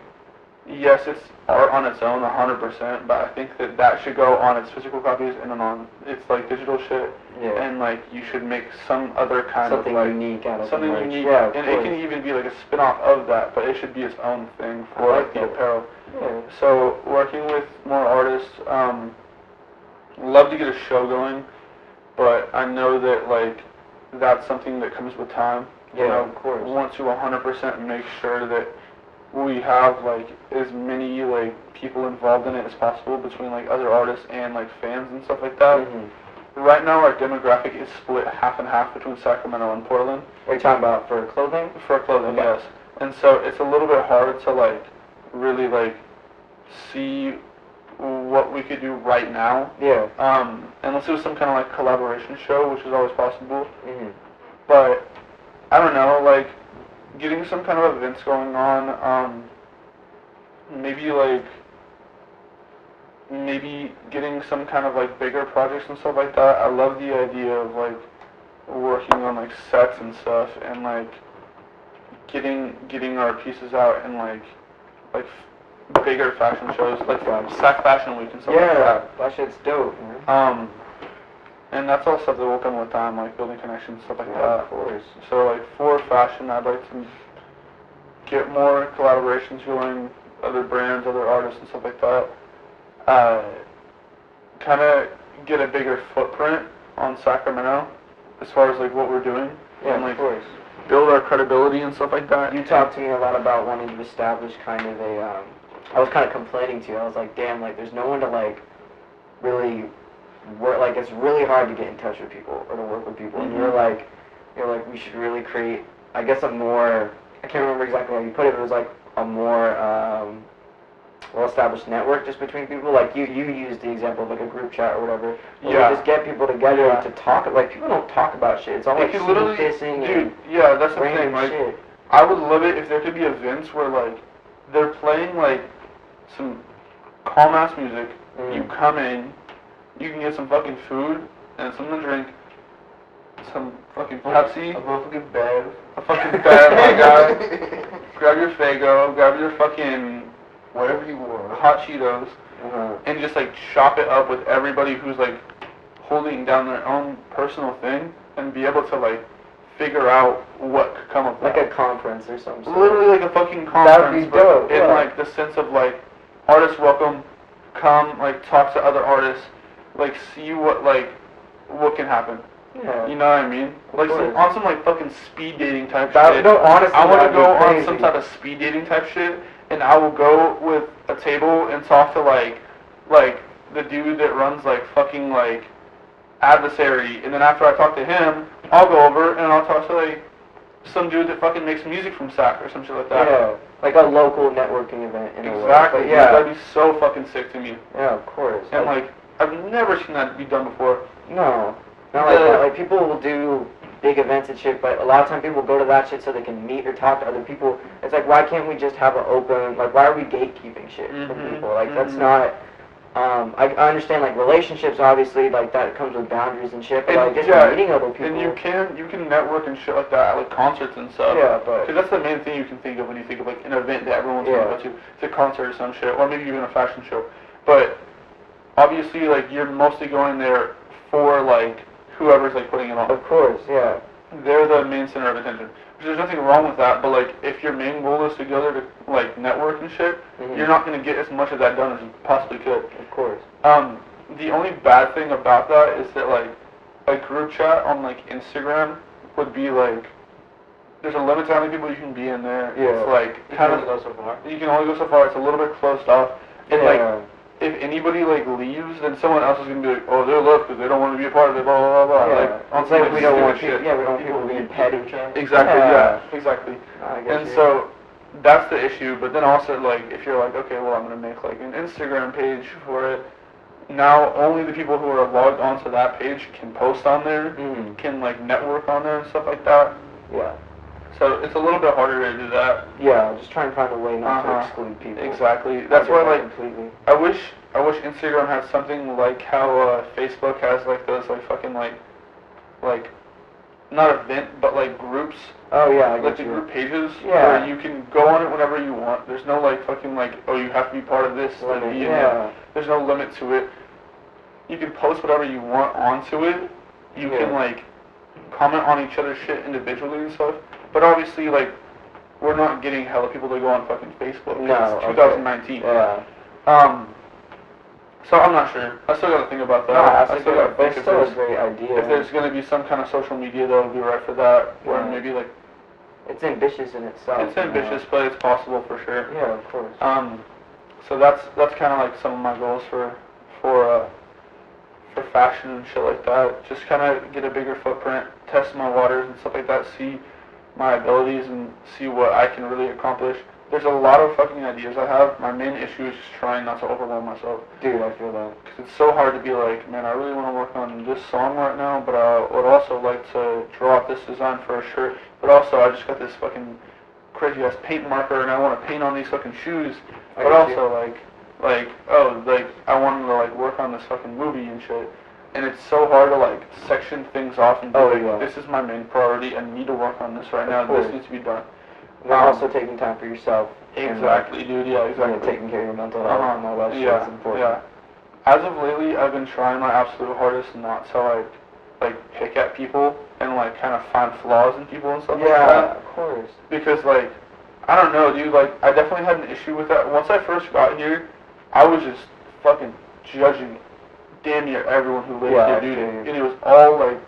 [SPEAKER 1] yes, it's art on its own 100%, but I think that should go on its physical copies and then on its like digital shit.
[SPEAKER 2] Yeah.
[SPEAKER 1] And like you should make some other kind
[SPEAKER 2] something
[SPEAKER 1] of like
[SPEAKER 2] unique out of
[SPEAKER 1] something
[SPEAKER 2] the merch.
[SPEAKER 1] unique,
[SPEAKER 2] Yeah,
[SPEAKER 1] and it can even be like a spin-off of that, but it should be its own thing for like the apparel.
[SPEAKER 2] Yeah.
[SPEAKER 1] So working with more artists, love to get a show going, but I know that like that's something that comes with time.
[SPEAKER 2] Yeah,
[SPEAKER 1] you know,
[SPEAKER 2] of course.
[SPEAKER 1] Want to 100% make sure that we have like as many like people involved in it as possible between like other artists and like fans and stuff like that. Right now our demographic is split half and half between Sacramento and Portland.
[SPEAKER 2] Are you talking about for clothing?
[SPEAKER 1] For clothing, yes. And so it's a little bit hard to like really like see what we could do right now.
[SPEAKER 2] Yeah.
[SPEAKER 1] Unless it was some kind of like collaboration show, which is always possible. But I don't know, like getting some kind of events going on, maybe like maybe getting some kind of like bigger projects and stuff like that. I love the idea of like working on like sets and stuff and like getting our pieces out and like bigger fashion shows like Sac Fashion Week and stuff like that.
[SPEAKER 2] That shit's dope, man.
[SPEAKER 1] And that's all stuff that will come with time, like building connections, stuff like that.
[SPEAKER 2] Of course.
[SPEAKER 1] So like for fashion, I'd like to get more collaborations going, other brands, other artists and stuff like that. Kind of get a bigger footprint on Sacramento as far as like what we're doing.
[SPEAKER 2] Yeah,
[SPEAKER 1] and, like,
[SPEAKER 2] of course.
[SPEAKER 1] Build our credibility and stuff like that.
[SPEAKER 2] You talked to me a lot about wanting to establish kind of a, I was kind of complaining to you. I was like, damn, like there's no one to like really work, like it's really hard to get in touch with people or to work with people. And you're like, we should really create, I guess a more, I can't remember exactly how you put it, but it was like a more well-established network just between people. Like you used the example of like a group chat or whatever.
[SPEAKER 1] Yeah.
[SPEAKER 2] Just get people together to talk. Like people don't talk about shit. It's all like
[SPEAKER 1] literally,
[SPEAKER 2] kissing
[SPEAKER 1] dude.
[SPEAKER 2] and
[SPEAKER 1] Yeah, that's the
[SPEAKER 2] random
[SPEAKER 1] thing. Like,
[SPEAKER 2] shit.
[SPEAKER 1] I would love it if there could be events where like they're playing like some calm ass music. You come in, you can get some fucking food and something to drink, some fucking Pepsi,
[SPEAKER 3] A motherfucking bed.
[SPEAKER 1] a fucking bed, my guy. Grab your Faygo, grab your fucking
[SPEAKER 3] Whatever you want.
[SPEAKER 1] hot Cheetos, and just like chop it up with everybody who's like holding down their own personal thing, and be able to like figure out what could come of that.
[SPEAKER 2] Like a conference or something.
[SPEAKER 1] Literally like a fucking conference.
[SPEAKER 2] That would be dope.
[SPEAKER 1] In like the sense of like artists welcome, come like talk to other artists, like see what can happen.
[SPEAKER 2] Yeah.
[SPEAKER 1] You know what I mean? Like on some like fucking speed dating type shit.
[SPEAKER 2] No, honestly,
[SPEAKER 1] I want to go on
[SPEAKER 2] crazy.
[SPEAKER 1] some type of speed dating type shit, and I will go with a table and talk to like the dude that runs like fucking like Adversary, and then after I talk to him, I'll go over and I'll talk to like some dude that fucking makes music from Sac or some shit like that.
[SPEAKER 2] Yeah, like a local networking event in a way.
[SPEAKER 1] Exactly.
[SPEAKER 2] Yeah,
[SPEAKER 1] That'd be so fucking sick to me.
[SPEAKER 2] Yeah, of course.
[SPEAKER 1] And like I've never seen that be done before.
[SPEAKER 2] No, not like that. Like people will do big events and shit, but a lot of time people go to that shit so they can meet or talk to other people. It's like, why can't we just have an open, like, why are we gatekeeping shit from people? Like, that's not, I understand, like, relationships, obviously, like, that comes with boundaries and shit, but, like, just meeting other people.
[SPEAKER 1] And you can network and shit like that at, like, concerts and stuff.
[SPEAKER 2] Yeah, but...
[SPEAKER 1] Because that's the main thing you can think of when you think of, like, an event that everyone's going to go to. It's a concert or some shit, or maybe even a fashion show. But, obviously, like, you're mostly going there for, like, whoever's like putting it on.
[SPEAKER 2] Of course, yeah.
[SPEAKER 1] They're the main center of attention. There's nothing wrong with that, but like if your main goal is to go there to like network and shit, you're not gonna get as much of that done as you possibly could.
[SPEAKER 2] Of course.
[SPEAKER 1] The only bad thing about that is that like a group chat on like Instagram would be like there's a limit to how many people you can be in there.
[SPEAKER 2] Yeah.
[SPEAKER 1] It's like
[SPEAKER 3] You can only go so far.
[SPEAKER 1] You can only go so far. It's a little bit closed off. And like if anybody like leaves, then someone else is gonna be like, oh, they're left because they don't want to be a part of it, blah blah blah.
[SPEAKER 2] Yeah.
[SPEAKER 1] Like,
[SPEAKER 2] it's like we don't want people. Yeah, we don't want people being petty.
[SPEAKER 1] Exactly. Yeah. Exactly. And
[SPEAKER 2] you.
[SPEAKER 1] so that's the issue. But then also like if you're like, okay, well I'm gonna make like an Instagram page for it. Now only the people who are logged onto that page can post on there, can like network on there and stuff like that.
[SPEAKER 2] Yeah.
[SPEAKER 1] So it's a little bit harder to do that.
[SPEAKER 2] Yeah, just try and find a way not to exclude people.
[SPEAKER 1] Exactly. That's why, like,
[SPEAKER 2] completely.
[SPEAKER 1] I wish Instagram had something like how Facebook has, like, those, like, fucking, like, not event, but, like, groups.
[SPEAKER 2] Oh, yeah, I get
[SPEAKER 1] like, the
[SPEAKER 2] you.
[SPEAKER 1] group pages.
[SPEAKER 2] Yeah.
[SPEAKER 1] Where you can go on it whenever you want. There's no, like, fucking, like, oh, you have to be part of this.
[SPEAKER 2] Limit,
[SPEAKER 1] yeah. There's no limit to it. You can post whatever you want onto it. You can, like, comment on each other's shit individually and stuff. But obviously, like, we're not getting hella people to go on fucking Facebook.
[SPEAKER 2] No,
[SPEAKER 1] it's 2019.
[SPEAKER 2] Yeah.
[SPEAKER 1] So I'm not sure. I still gotta think about that.
[SPEAKER 2] No,
[SPEAKER 1] I still gotta think
[SPEAKER 2] it's still a great idea.
[SPEAKER 1] if there's gonna be some kind of social media that'll be right for that, or maybe like
[SPEAKER 2] it's ambitious in itself.
[SPEAKER 1] it's ambitious, but it's possible for sure.
[SPEAKER 2] Yeah, of course.
[SPEAKER 1] So that's kind of like some of my goals for fashion and shit like that. Just kind of get a bigger footprint, test my waters and stuff like that, see my abilities and see what I can really accomplish. There's a lot of fucking ideas I have. My main issue is just trying not to overwhelm myself.
[SPEAKER 2] Dude, I feel that.
[SPEAKER 1] Because it's so hard to be like, man, I really want to work on this song right now, but I would also like to draw up this design for a shirt. But also, I just got this fucking crazy ass paint marker and I want to paint on these fucking shoes. But also, like, like, oh, like, I wanted to, like, work on this fucking movie and shit. And it's so hard to, like, section things off and be this is my main priority. I need to work on this right now. This needs to be done.
[SPEAKER 2] And also taking time for yourself.
[SPEAKER 1] Exactly, dude. Yeah, exactly.
[SPEAKER 2] You know, taking care of your mental health and all that shit is important.
[SPEAKER 1] Yeah. As of lately, I've been trying my absolute hardest not to, like pick at people and, like, kind of find flaws in people and stuff like that.
[SPEAKER 2] Yeah, of course.
[SPEAKER 1] Because, like, I don't know, dude. Like, I definitely had an issue with that. Once I first got here, I was just fucking judging damn near everyone who lived here, dude. And it was all, like,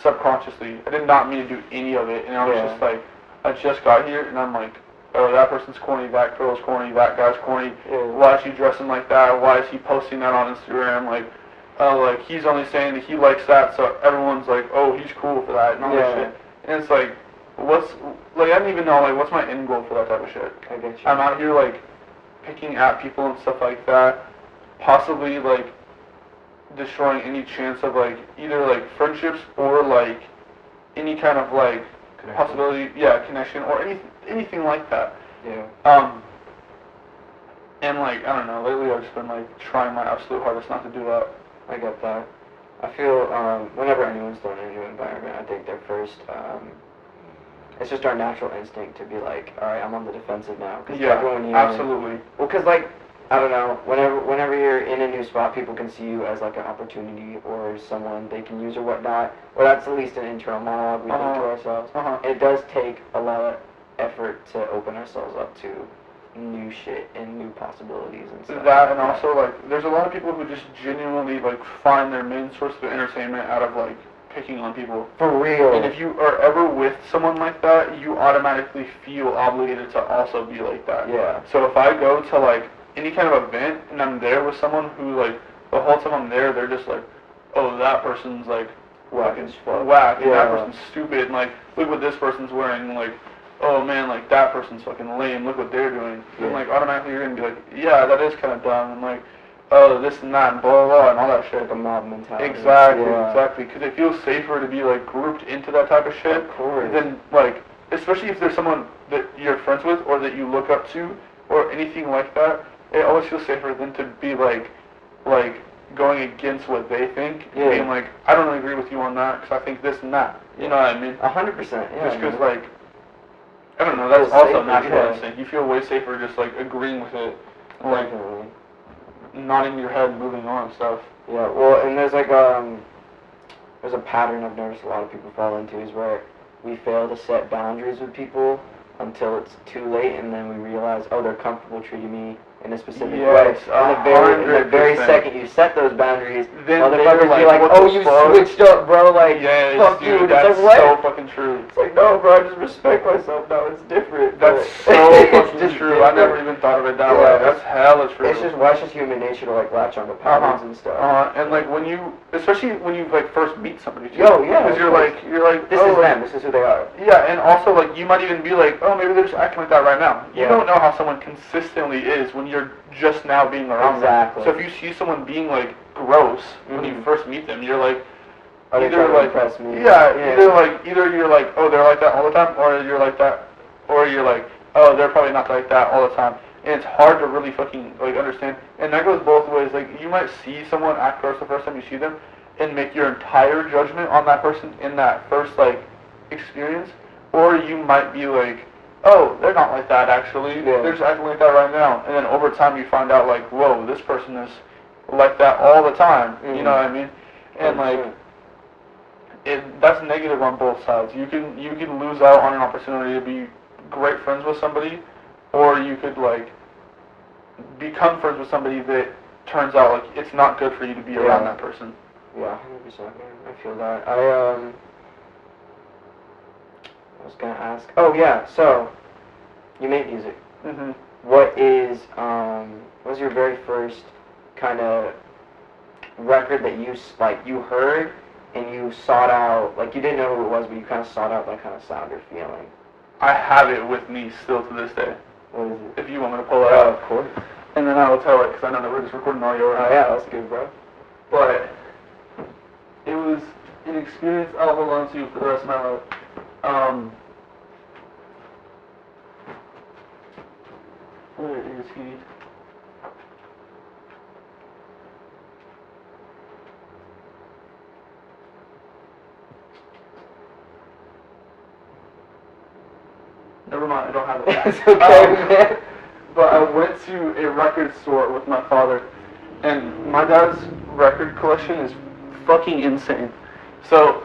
[SPEAKER 1] subconsciously. I did not mean to do any of it. And I was just like, I just got here, and I'm like, oh, that person's corny, that girl's corny, that guy's corny. Why is she dressing like that? Why is he posting that on Instagram? Like, oh, like, he's only saying that he likes that, so everyone's like, oh, he's cool for that, and all that shit. And it's like, I don't even know, like, what's my end goal for that type of shit?
[SPEAKER 2] I get you.
[SPEAKER 1] I'm out here, like, picking at people and stuff like that, possibly, like, destroying any chance of, like, either, like, friendships or, like, any kind of, like, possibility, connection, or anything like that.
[SPEAKER 2] Yeah.
[SPEAKER 1] And, like, I don't know, lately I've just been, like, trying my absolute hardest not to do that.
[SPEAKER 2] I get that. I feel, whenever anyone's thrown in a new environment, I think their first, it's just our natural instinct to be like, alright, I'm on the defensive now.
[SPEAKER 1] Absolutely.
[SPEAKER 2] Well, because, like, I don't know, whenever you're in a new spot, people can see you as, like, an opportunity or someone they can use or whatnot. Or that's at least an internal monologue we think to ourselves. It does take a lot of effort to open ourselves up to new shit and new possibilities and stuff.
[SPEAKER 1] That, and also, like, there's a lot of people who just genuinely, like, find their main source of entertainment out of, like, picking on people.
[SPEAKER 2] For real.
[SPEAKER 1] And if you are ever with someone like that, you automatically feel obligated to also be like that.
[SPEAKER 2] Yeah.
[SPEAKER 1] So if I go to, like, any kind of event and I'm there with someone who, like, the whole time I'm there, they're just like, oh, that person's, like, whack, and that person's stupid, and, like, look what this person's wearing, and, like, oh, man, like, that person's fucking lame, look what they're doing. And, like, automatically you're going to be like, yeah, that is kind of dumb, and, like, oh, this and that, and blah, blah, blah, and all that shit.
[SPEAKER 2] Like a mob mentality.
[SPEAKER 1] Exactly, because it feels safer to be, like, grouped into that type of shit than, like, especially if there's someone that you're friends with or that you look up to or anything like that. It always feels safer than to be, like going against what they think. Being like, I don't agree with you on that because I think this and that. You know what I mean?
[SPEAKER 2] 100%, yeah.
[SPEAKER 1] Just because, like, I don't know, that's also natural instinct. You feel way safer just, like, agreeing with it. Like, nodding your head and moving on and stuff.
[SPEAKER 2] Yeah, well, and there's, like, there's a pattern I've noticed a lot of people fall into is where we fail to set boundaries with people until it's too late, and then we realize, oh, they're comfortable treating me in a specific way. In the very second you set those boundaries, then motherfuckers be like, oh, you switched up, bro, like, fuck you.
[SPEAKER 1] That's
[SPEAKER 2] it's like,
[SPEAKER 1] so fucking true.
[SPEAKER 2] It's like, no, bro, I just respect myself now, it's different.
[SPEAKER 1] That's so fucking true. I never even thought of it that way. That's hella true.
[SPEAKER 2] It's just human nature to, like, latch onto patterns and stuff.
[SPEAKER 1] And, like, when you, especially when you, like, first meet somebody, too.
[SPEAKER 2] Because
[SPEAKER 1] you're like,
[SPEAKER 2] this is them, this is who they are.
[SPEAKER 1] Yeah, and also, like, you might even be like, oh, maybe they're just acting like that right now. You don't know how someone consistently is when you're just now being around them. So if you see someone being, like, gross when you first meet them, you're like, either you're like, oh, they're like that all the time, or you're like that, or you're like, oh, they're probably not like that all the time. And it's hard to really fucking, like, understand. And that goes both ways. Like, you might see someone act gross the first time you see them and make your entire judgment on that person in that first, like, experience, or you might be like, oh, they're not like that, actually. They're just acting like that right now. And then over time you find out, like, whoa, this person is like that all the time. You know what I mean? And, like, that's negative on both sides. You can lose out on an opportunity to be great friends with somebody, or you could, like, become friends with somebody that turns out, like, it's not good for you to be around that person.
[SPEAKER 2] Yeah, 100%, man. I feel that. I was gonna ask. Oh yeah, so you make music. What was your very first kind of record that you heard and you sought out, like, you didn't know who it was, but you kind of sought out that kind of sound or feeling?
[SPEAKER 1] I have it with me still to this day.
[SPEAKER 2] What is it?
[SPEAKER 1] If you want me to pull it out,
[SPEAKER 2] of course.
[SPEAKER 1] And then I will tell it because I know that we're just recording audio.
[SPEAKER 2] Right? Oh yeah, that's good, bro.
[SPEAKER 1] But it was an experience I'll hold on to for the rest of my life. Where is he? Never mind, I don't have it.
[SPEAKER 2] It's okay, man.
[SPEAKER 1] But I went to a record store with my father, and my dad's record collection is fucking insane. So,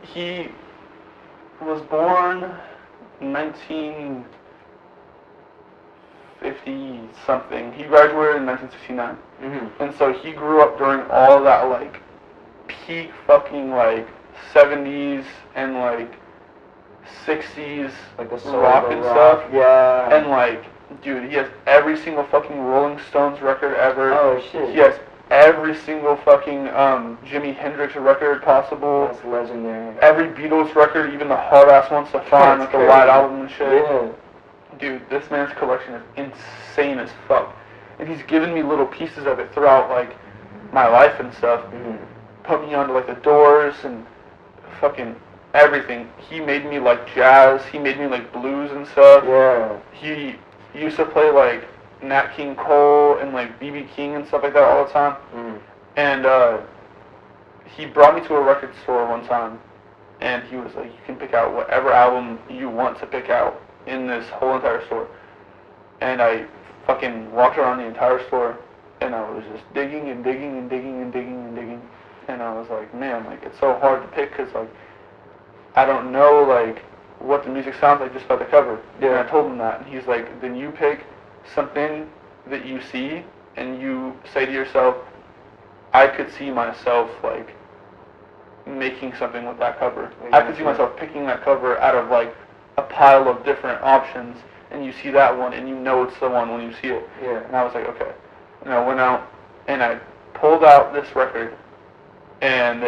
[SPEAKER 1] he was born 1950 something. He graduated in 1969.
[SPEAKER 2] Mm-hmm.
[SPEAKER 1] And so he grew up during all that, like, peak fucking, like, 70s and, like, 60s
[SPEAKER 2] Like the
[SPEAKER 1] rock and stuff.
[SPEAKER 2] Yeah.
[SPEAKER 1] And, like, dude, he has every single fucking Rolling Stones record ever.
[SPEAKER 2] Oh, shit.
[SPEAKER 1] He has every single fucking Jimi Hendrix record possible.
[SPEAKER 2] That's legendary.
[SPEAKER 1] Every Beatles record, even the hard-ass ones to find, like the White Album and shit.
[SPEAKER 2] Yeah.
[SPEAKER 1] Dude, this man's collection is insane as fuck. And he's given me little pieces of it throughout, like, my life and stuff.
[SPEAKER 2] Mm-hmm.
[SPEAKER 1] Put me onto, like, the Doors and fucking everything. He made me like jazz. He made me like blues and stuff.
[SPEAKER 2] Yeah.
[SPEAKER 1] He used to play, like, Nat King Cole and, like, B.B. King and stuff like that all the time.
[SPEAKER 2] Mm.
[SPEAKER 1] And he brought me to a record store one time, and he was like, you can pick out whatever album you want to pick out in this whole entire store. And I fucking walked around the entire store, and I was just digging and digging and digging and digging and digging. And I was like, man, like, it's so hard to pick because, like, I don't know, like, what the music sounds like just by the cover.
[SPEAKER 2] Yeah.
[SPEAKER 1] And I told him that, and he's like, then you pick something that you see, and you say to yourself, I could see myself, like, making something with that cover.
[SPEAKER 2] Yeah,
[SPEAKER 1] I could see myself picking that cover out of, like, a pile of different options, and you see that one, and you know it's the one when you see it.
[SPEAKER 2] Yeah.
[SPEAKER 1] And I was like, okay. And I went out, and I pulled out this record, and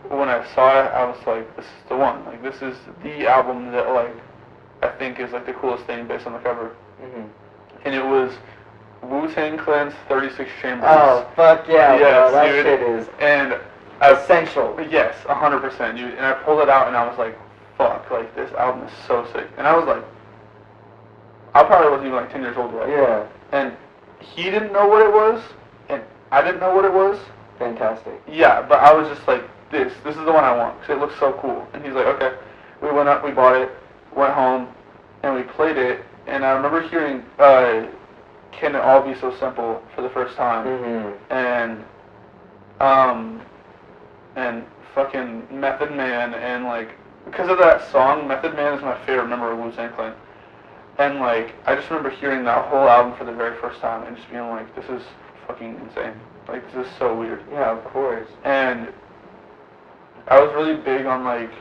[SPEAKER 1] when I saw it, I was like, this is the one. Like, this is the album that, like, I think is, like, the coolest thing based on the cover.
[SPEAKER 2] Mm-hmm.
[SPEAKER 1] And it was Wu-Tang Clan's 36 Chambers.
[SPEAKER 2] Oh, fuck yeah,
[SPEAKER 1] yes,
[SPEAKER 2] bro. That
[SPEAKER 1] dude.
[SPEAKER 2] shit is
[SPEAKER 1] And
[SPEAKER 2] essential.
[SPEAKER 1] Yes, 100%, dude. And I pulled it out, and I was like, fuck, like, this album is so sick. And I was like, I probably wasn't even, like, 10 years old yet.
[SPEAKER 2] Yeah.
[SPEAKER 1] And he didn't know what it was, and I didn't know what it was.
[SPEAKER 2] Fantastic.
[SPEAKER 1] Yeah, but I was just like, this is the one I want, because it looks so cool. And he's like, okay. We went up, we bought it, went home, and we played it. And I remember hearing Can It All Be So Simple for the first time.
[SPEAKER 2] Mm-hmm.
[SPEAKER 1] And fucking Method Man, and, like, because of that song, Method Man is my favorite member of Wu-Tang Clan. And, like, I just remember hearing that whole album for the very first time and just being like, this is fucking insane. Like, this is so weird.
[SPEAKER 2] Yeah, of course.
[SPEAKER 1] And I was really big on, like,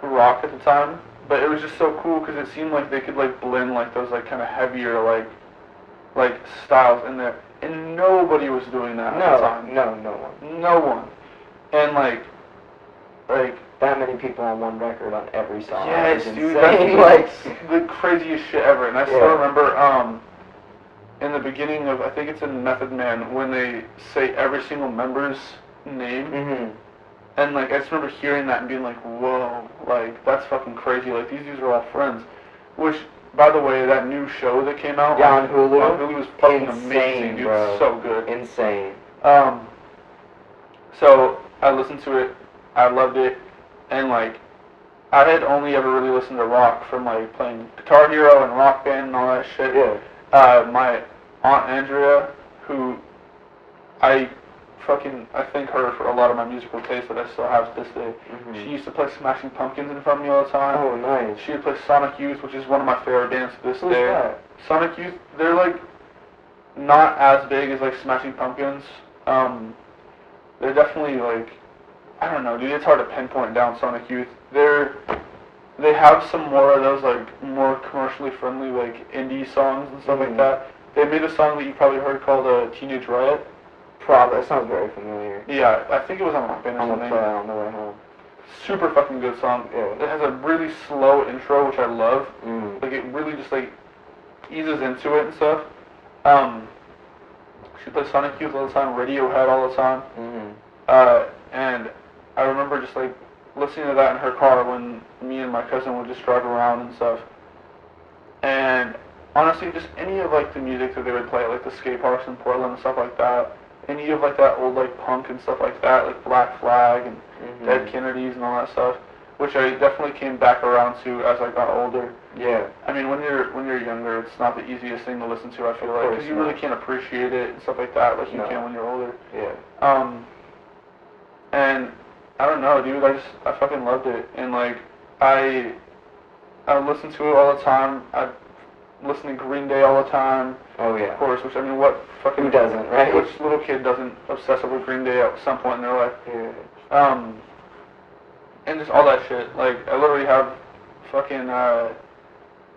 [SPEAKER 1] rock at the time, but it was just so cool because it seemed like they could, like, blend, like, those, like, kind of heavier, like styles in there. And nobody was doing that at the time.
[SPEAKER 2] No one.
[SPEAKER 1] No one. And, like,
[SPEAKER 2] that many people on one record on every song.
[SPEAKER 1] yes,
[SPEAKER 2] is
[SPEAKER 1] dude,
[SPEAKER 2] insane.
[SPEAKER 1] that's like the craziest shit ever. And I still
[SPEAKER 2] Yeah.
[SPEAKER 1] remember in the beginning of, I think it's in Method Man, when they say every single member's name.
[SPEAKER 2] Mm-hmm.
[SPEAKER 1] And, like, I just remember hearing that and being like, whoa, like, that's fucking crazy. Like, these dudes are all friends. Which, by the way, that new show that came out
[SPEAKER 2] on Hulu.
[SPEAKER 1] On Hulu was fucking
[SPEAKER 2] Insane,
[SPEAKER 1] amazing, dude.
[SPEAKER 2] bro.
[SPEAKER 1] So good.
[SPEAKER 2] Insane.
[SPEAKER 1] So I listened to it. I loved it. And, like, I had only ever really listened to rock from, like, playing Guitar Hero and Rock Band and all that shit.
[SPEAKER 2] Yeah.
[SPEAKER 1] My Aunt Andrea, who I thank her for a lot of my musical taste that I still have to this day.
[SPEAKER 2] Mm-hmm.
[SPEAKER 1] She used to play Smashing Pumpkins in front of me all the time.
[SPEAKER 2] Oh, nice.
[SPEAKER 1] She would play Sonic Youth, which is one of my favorite bands to this
[SPEAKER 2] Who's
[SPEAKER 1] day.
[SPEAKER 2] that?
[SPEAKER 1] Sonic Youth, they're, like, not as big as, like, Smashing Pumpkins. They're definitely, like, I don't know, dude, it's hard to pinpoint down Sonic Youth. They have some more of those, like, more commercially friendly, like, indie songs and stuff like that. They made a song that you probably heard called Teenage Riot.
[SPEAKER 2] Probably. That sounds very familiar.
[SPEAKER 1] Yeah, I think it was on Rock Band or
[SPEAKER 2] I'm gonna
[SPEAKER 1] something.
[SPEAKER 2] play it on the way home.
[SPEAKER 1] Super fucking good song.
[SPEAKER 2] Yeah.
[SPEAKER 1] It has a really slow intro, which I love.
[SPEAKER 2] Mm.
[SPEAKER 1] Like, it really just, like, eases into it and stuff. She plays Sonic Youth all the time, Radiohead all the time.
[SPEAKER 2] Mm-hmm.
[SPEAKER 1] And I remember just, like, listening to that in her car when me and my cousin would just drive around and stuff. And honestly, just any of, like, the music that they would play, like the skate parks in Portland and stuff like that, any of, like, that old, like, punk and stuff like that, like Black Flag and Dead Kennedys and all that stuff, which I definitely came back around to as I got older.
[SPEAKER 2] Yeah.
[SPEAKER 1] I mean, when you're younger, it's not the easiest thing to listen to. I feel like because you really can't appreciate it and stuff like that, like you can when you're older.
[SPEAKER 2] Yeah.
[SPEAKER 1] And I don't know, dude. I fucking loved it, and like I listened to it all the time. I listen to Green Day all the time.
[SPEAKER 2] Oh yeah.
[SPEAKER 1] Of course, which I mean, what fucking
[SPEAKER 2] who doesn't, right?
[SPEAKER 1] Which little kid doesn't obsess over Green Day at some point in their life?
[SPEAKER 2] Yeah.
[SPEAKER 1] And just all that shit. Like I literally have fucking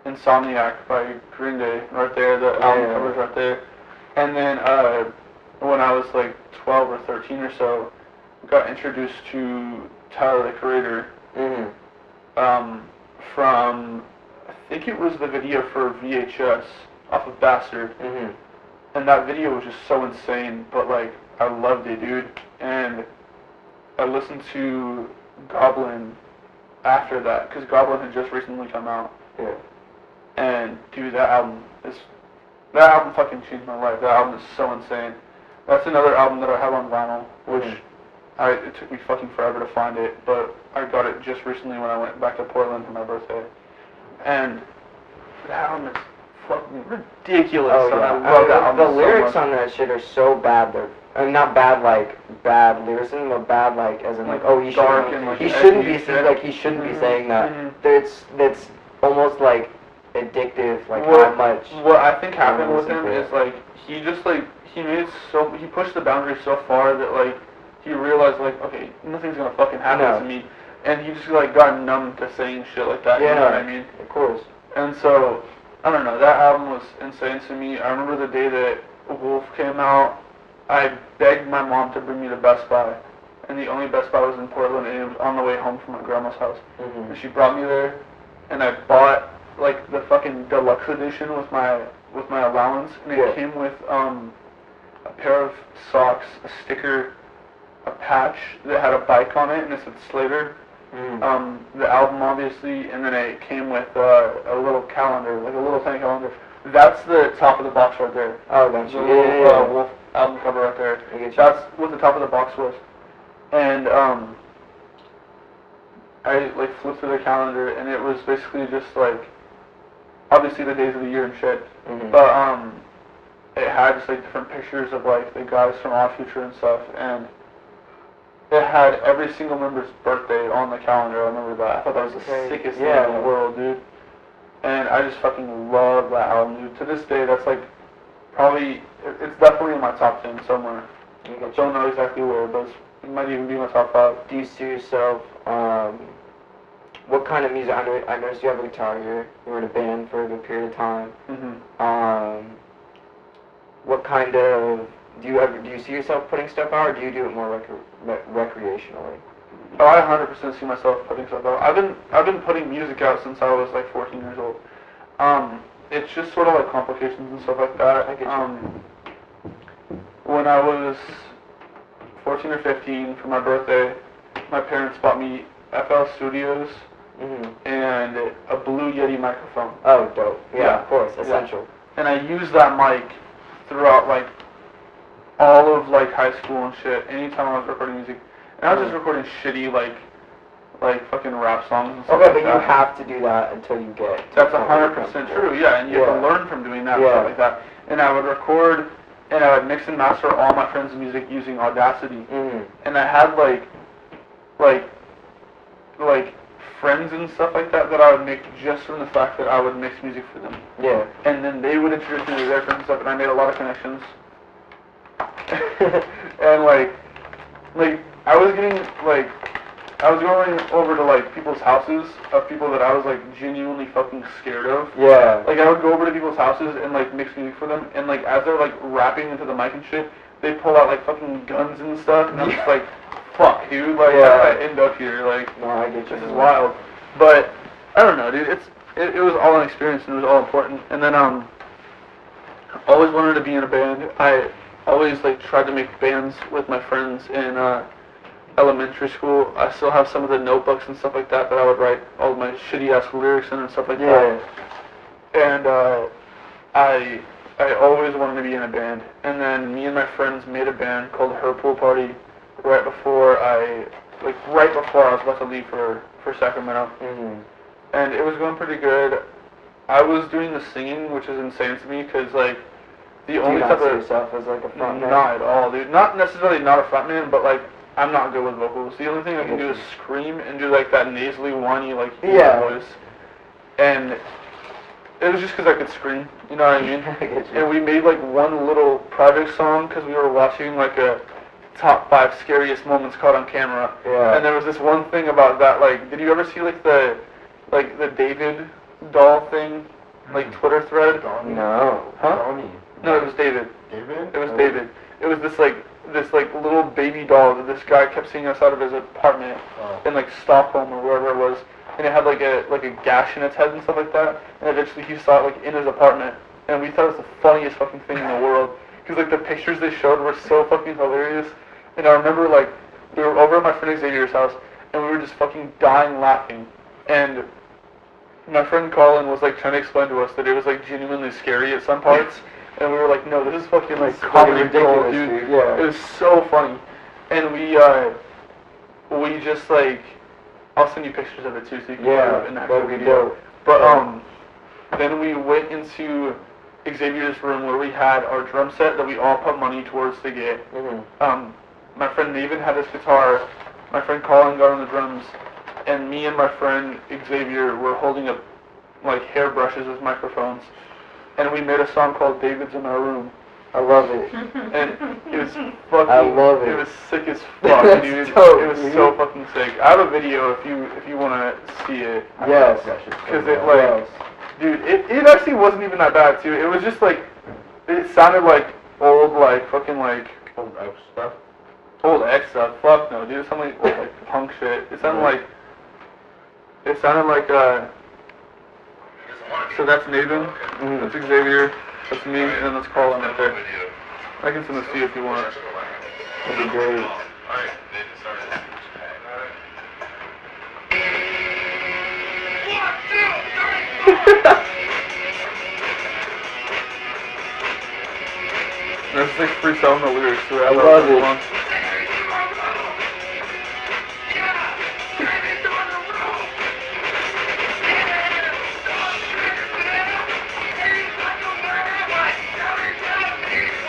[SPEAKER 1] Insomniac by Green Day right there. The album cover's right there. And then when I was like 12 or 13 or so, got introduced to Tyler the Creator. From I think it was the video for VHS off of Bastard. And that video was just so insane, but like I loved it, dude. And I listened to Goblin after that because Goblin had just recently come out.
[SPEAKER 2] Yeah.
[SPEAKER 1] And dude, that album fucking changed my life. That album is so insane. That's another album that I have on vinyl, which it took me fucking forever to find it, but I got it just recently when I went back to Portland for my birthday. And that album is fucking ridiculous.
[SPEAKER 2] Oh, yeah.
[SPEAKER 1] I love that album.
[SPEAKER 2] The lyrics on that shit are so bad. They're not bad like bad lyricism, but bad like as in like he shouldn't be saying that. That's almost like addictive. Like how much.
[SPEAKER 1] What I think happened with him is like he pushed the boundary so far that like he realized like okay, nothing's gonna fucking happen to me, and he just like got numb to saying shit like that.
[SPEAKER 2] Yeah,
[SPEAKER 1] you know what I mean?
[SPEAKER 2] Of course.
[SPEAKER 1] And so I don't know. That album was insane to me. I remember the day that Wolf came out. I begged my mom to bring me to Best Buy, and the only Best Buy was in Portland, and it was on the way home from my grandma's house. And she brought me there, and I bought like the fucking deluxe edition with my allowance, and it came with a pair of socks, a sticker, a patch that had a bike on it, and it said Slater. The album obviously, and then it came with a little calendar, like a little tiny calendar. That's the top of the box right there.
[SPEAKER 2] Oh, that's
[SPEAKER 1] the little Wolf album cover right there. That's what the top of the box was. And I like flipped through the calendar, and it was basically just like obviously the days of the year and shit. But it had just like different pictures of like the guys from Odd Future and stuff, and it had every single member's birthday on the calendar. I remember that. I thought that was the sickest thing in the world, dude. And I just fucking love that album, dude. To this day, that's like probably, it's definitely in my top 10 somewhere. I don't know exactly where, but it might even be in my top 5.
[SPEAKER 2] Do you see yourself, what kind of music, I noticed you have a guitar here, you were in a band for a good period of time. What kind of, do you see yourself putting stuff out, or do you do it more recreationally?
[SPEAKER 1] Oh, I 100% see myself putting stuff out. I've been putting music out since I was like 14 years old. It's just sort of like complications and stuff like that.
[SPEAKER 2] I get you.
[SPEAKER 1] When I was 14 or 15 for my birthday, my parents bought me FL Studios and a Blue Yeti microphone.
[SPEAKER 2] Oh, dope. Yeah, of course, essential.
[SPEAKER 1] And I used that mic throughout like all of like high school and shit. Anytime I was recording music. And I was just recording shitty, like fucking rap songs and stuff
[SPEAKER 2] like
[SPEAKER 1] that.
[SPEAKER 2] Okay, but you have to do that until you get...
[SPEAKER 1] That's 100% true, yeah, and you have to learn from doing that and stuff like that. And I would record, and I would mix and master all my friends' music using Audacity. And I had, like friends and stuff like that I would make just from the fact that I would mix music for them.
[SPEAKER 2] Yeah.
[SPEAKER 1] And then they would introduce me to their friends and stuff, and I made a lot of connections. And, like, I was going over to, like, people's houses of people that I was, like, genuinely fucking scared of.
[SPEAKER 2] Yeah.
[SPEAKER 1] Like, I would go over to people's houses and, like, mix music for them, and, like, as they're, like, rapping into the mic and shit, they pull out, like, fucking guns and stuff, and I'm just like, fuck, dude, like, how did I end up here? Like,
[SPEAKER 2] no, I get you.
[SPEAKER 1] This is wild. But, I don't know, dude, it was all an experience, and it was all important. And then, I always wanted to be in a band. I always, like, tried to make bands with my friends in, elementary school. I still have some of the notebooks and stuff like that I would write all of my shitty-ass lyrics in and stuff like that. And, I always wanted to be in a band. And then me and my friends made a band called Her Pool Party right before I like right before I was about to leave for Sacramento.
[SPEAKER 2] Mm-hmm.
[SPEAKER 1] And it was going pretty good. I was doing the singing, which is insane to me, because like the only
[SPEAKER 2] Do you
[SPEAKER 1] type
[SPEAKER 2] not see
[SPEAKER 1] of
[SPEAKER 2] yourself as like a front man?
[SPEAKER 1] not at all, dude. Not necessarily not a front man, but like I'm not good with vocals. The only thing I can do is scream and do like that nasally, whiny, like voice. And it was just because I could scream, you know what I mean?
[SPEAKER 2] I get you.
[SPEAKER 1] And we made like one little project song because we were watching like a top 5 scariest moments caught on camera.
[SPEAKER 2] Yeah.
[SPEAKER 1] And there was this one thing about that, like, did you ever see like the David doll thing, like Twitter thread?
[SPEAKER 2] No.
[SPEAKER 1] Huh? No, it was David.
[SPEAKER 3] David?
[SPEAKER 1] It was David. It was this little baby doll that this guy kept seeing us out of his apartment in like Stockholm or wherever it was, and it had like a gash in its head and stuff like that. And eventually he saw it like in his apartment, and we thought it was the funniest fucking thing in the world because like the pictures they showed were so fucking hilarious. And I remember like we were over at my friend Xavier's house, and we were just fucking dying laughing. And my friend Colin was like trying to explain to us that it was like genuinely scary at some parts. And we were like, no, this is fucking like comedy gold, dude.
[SPEAKER 2] Yeah.
[SPEAKER 1] It was so funny. And we just like, I'll send you pictures of it too, so you can put it in that video. But then we went into Xavier's room where we had our drum set that we all put money towards to get.
[SPEAKER 2] Mm-hmm.
[SPEAKER 1] My friend Nathan had his guitar. My friend Colin got on the drums, and me and my friend Xavier were holding up like hairbrushes with microphones. And we made a song called David's in Our Room.
[SPEAKER 2] I love it.
[SPEAKER 1] And it was fucking,
[SPEAKER 2] I love it.
[SPEAKER 1] It was sick as fuck, dude. It was so fucking sick. I have a video if you want to see it.
[SPEAKER 2] Yes.
[SPEAKER 1] Because it like, dude, it actually wasn't even that bad too. It was just like, it sounded like old like fucking like
[SPEAKER 3] Old X stuff.
[SPEAKER 1] Old X stuff. Fuck no, dude. It sounded like old like punk shit. It sounded like so that's Nathan, that's Xavier, that's me, and then that's Colin right there. I can send this to you if you want.
[SPEAKER 2] That'd be great.
[SPEAKER 1] That's just like freestyling the lyrics to it.
[SPEAKER 2] I love it.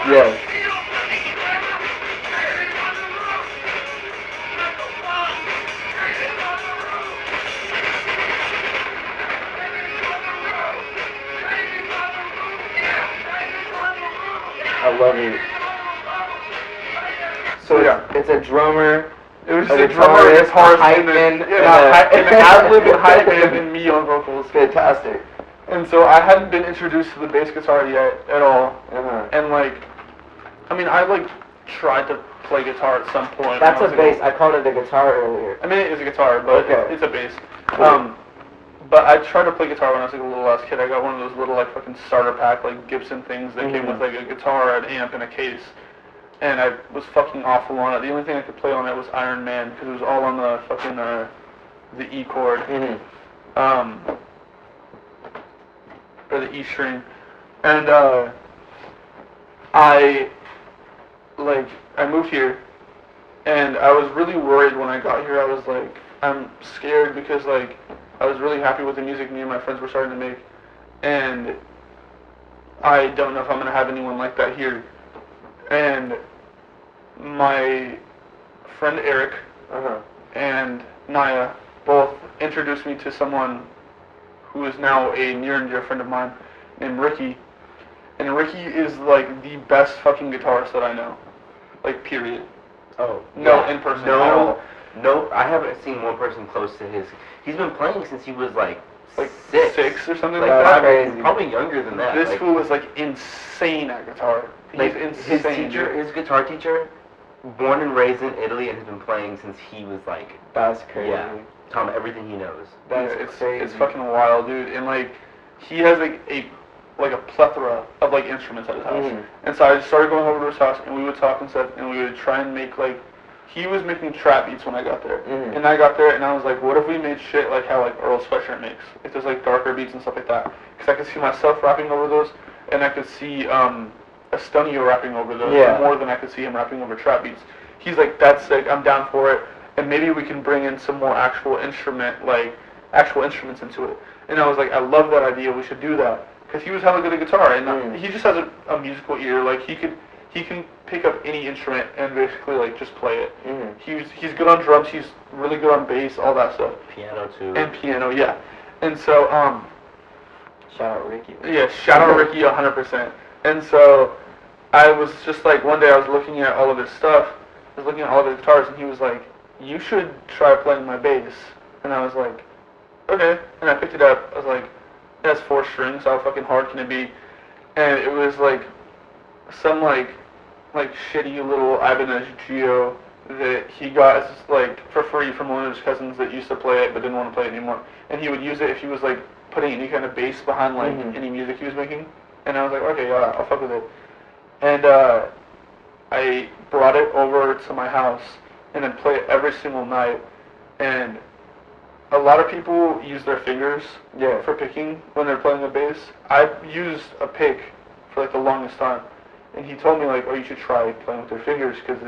[SPEAKER 2] Yes. I love it. So
[SPEAKER 1] yeah,
[SPEAKER 2] it's a drummer.
[SPEAKER 1] It was just a drummer, a guitarist, and an ad-lib and hype man and me on vocals.
[SPEAKER 2] Fantastic.
[SPEAKER 1] And so I hadn't been introduced to the bass guitar yet at all. And like, I mean, I like tried to play guitar at some point.
[SPEAKER 2] That's a bass. I called it a guitar earlier.
[SPEAKER 1] I mean, it is a guitar, but it's a bass. But I tried to play guitar when I was like a little ass kid. I got one of those little like fucking starter pack like Gibson things that came with like a guitar, an amp, and a case. And I was fucking awful on it. The only thing I could play on it was Iron Man because it was all on the fucking the E chord. Or the E string. And I moved here, and I was really worried when I got here. I was like, I'm scared because like I was really happy with the music me and my friends were starting to make, and I don't know if I'm gonna have anyone like that here. And my friend Eric and Naya both introduced me to someone who is now a near and dear friend of mine named Ricky. And Ricky is like the best fucking guitarist that I know. Like, period.
[SPEAKER 3] Oh.
[SPEAKER 1] No, in person.
[SPEAKER 3] No, I haven't seen one person close to his. He's been playing since he was like
[SPEAKER 1] six or something like that.
[SPEAKER 2] Crazy.
[SPEAKER 3] Probably younger than that.
[SPEAKER 1] This fool is like insane at guitar. He's insane.
[SPEAKER 3] His guitar teacher, born and raised in Italy and has been playing since he was like.
[SPEAKER 2] That's crazy.
[SPEAKER 3] Yeah. Tell him everything he knows.
[SPEAKER 1] It's crazy. It's fucking wild, dude. And like, he has like a plethora of like instruments at his house. And so I just started going over to his house, and we would talk and stuff, and we would try and make like. He was making trap beats when I got there. And I got there, and I was like, what if we made shit like how like Earl Sweatshirt makes? If there's like darker beats and stuff like that. Because I could see myself rapping over those, and I could see Estonio rapping over those more than I could see him rapping over trap beats. He's like, that's sick, I'm down for it. and maybe we can bring in some more actual instruments into it. And I was like, I love that idea. We should do that because he was hella good at guitar, and he just has a musical ear. Like he can pick up any instrument and basically like just play it. He's good on drums. He's really good on bass, all that stuff.
[SPEAKER 3] Piano too.
[SPEAKER 1] And piano, yeah. And so
[SPEAKER 2] shout out Ricky.
[SPEAKER 1] Yeah, shout out Ricky 100%. And so I was just like, one day I was looking at all of his stuff. I was looking at all of his guitars, and he was like, you should try playing my bass. And I was like, okay. And I picked it up. I was like, it has 4 strings. How fucking hard can it be? And it was like some like shitty little Ibanez Geo that he got like for free from one of his cousins that used to play it but didn't want to play it anymore. And he would use it if he was like putting any kind of bass behind like any music he was making. And I was like, okay, yeah, I'll fuck with it. And I brought it over to my house and then play it every single night. And a lot of people use their fingers for picking when they're playing the bass. I used a pick for like the longest time. And he told me like, oh, you should try playing with your fingers because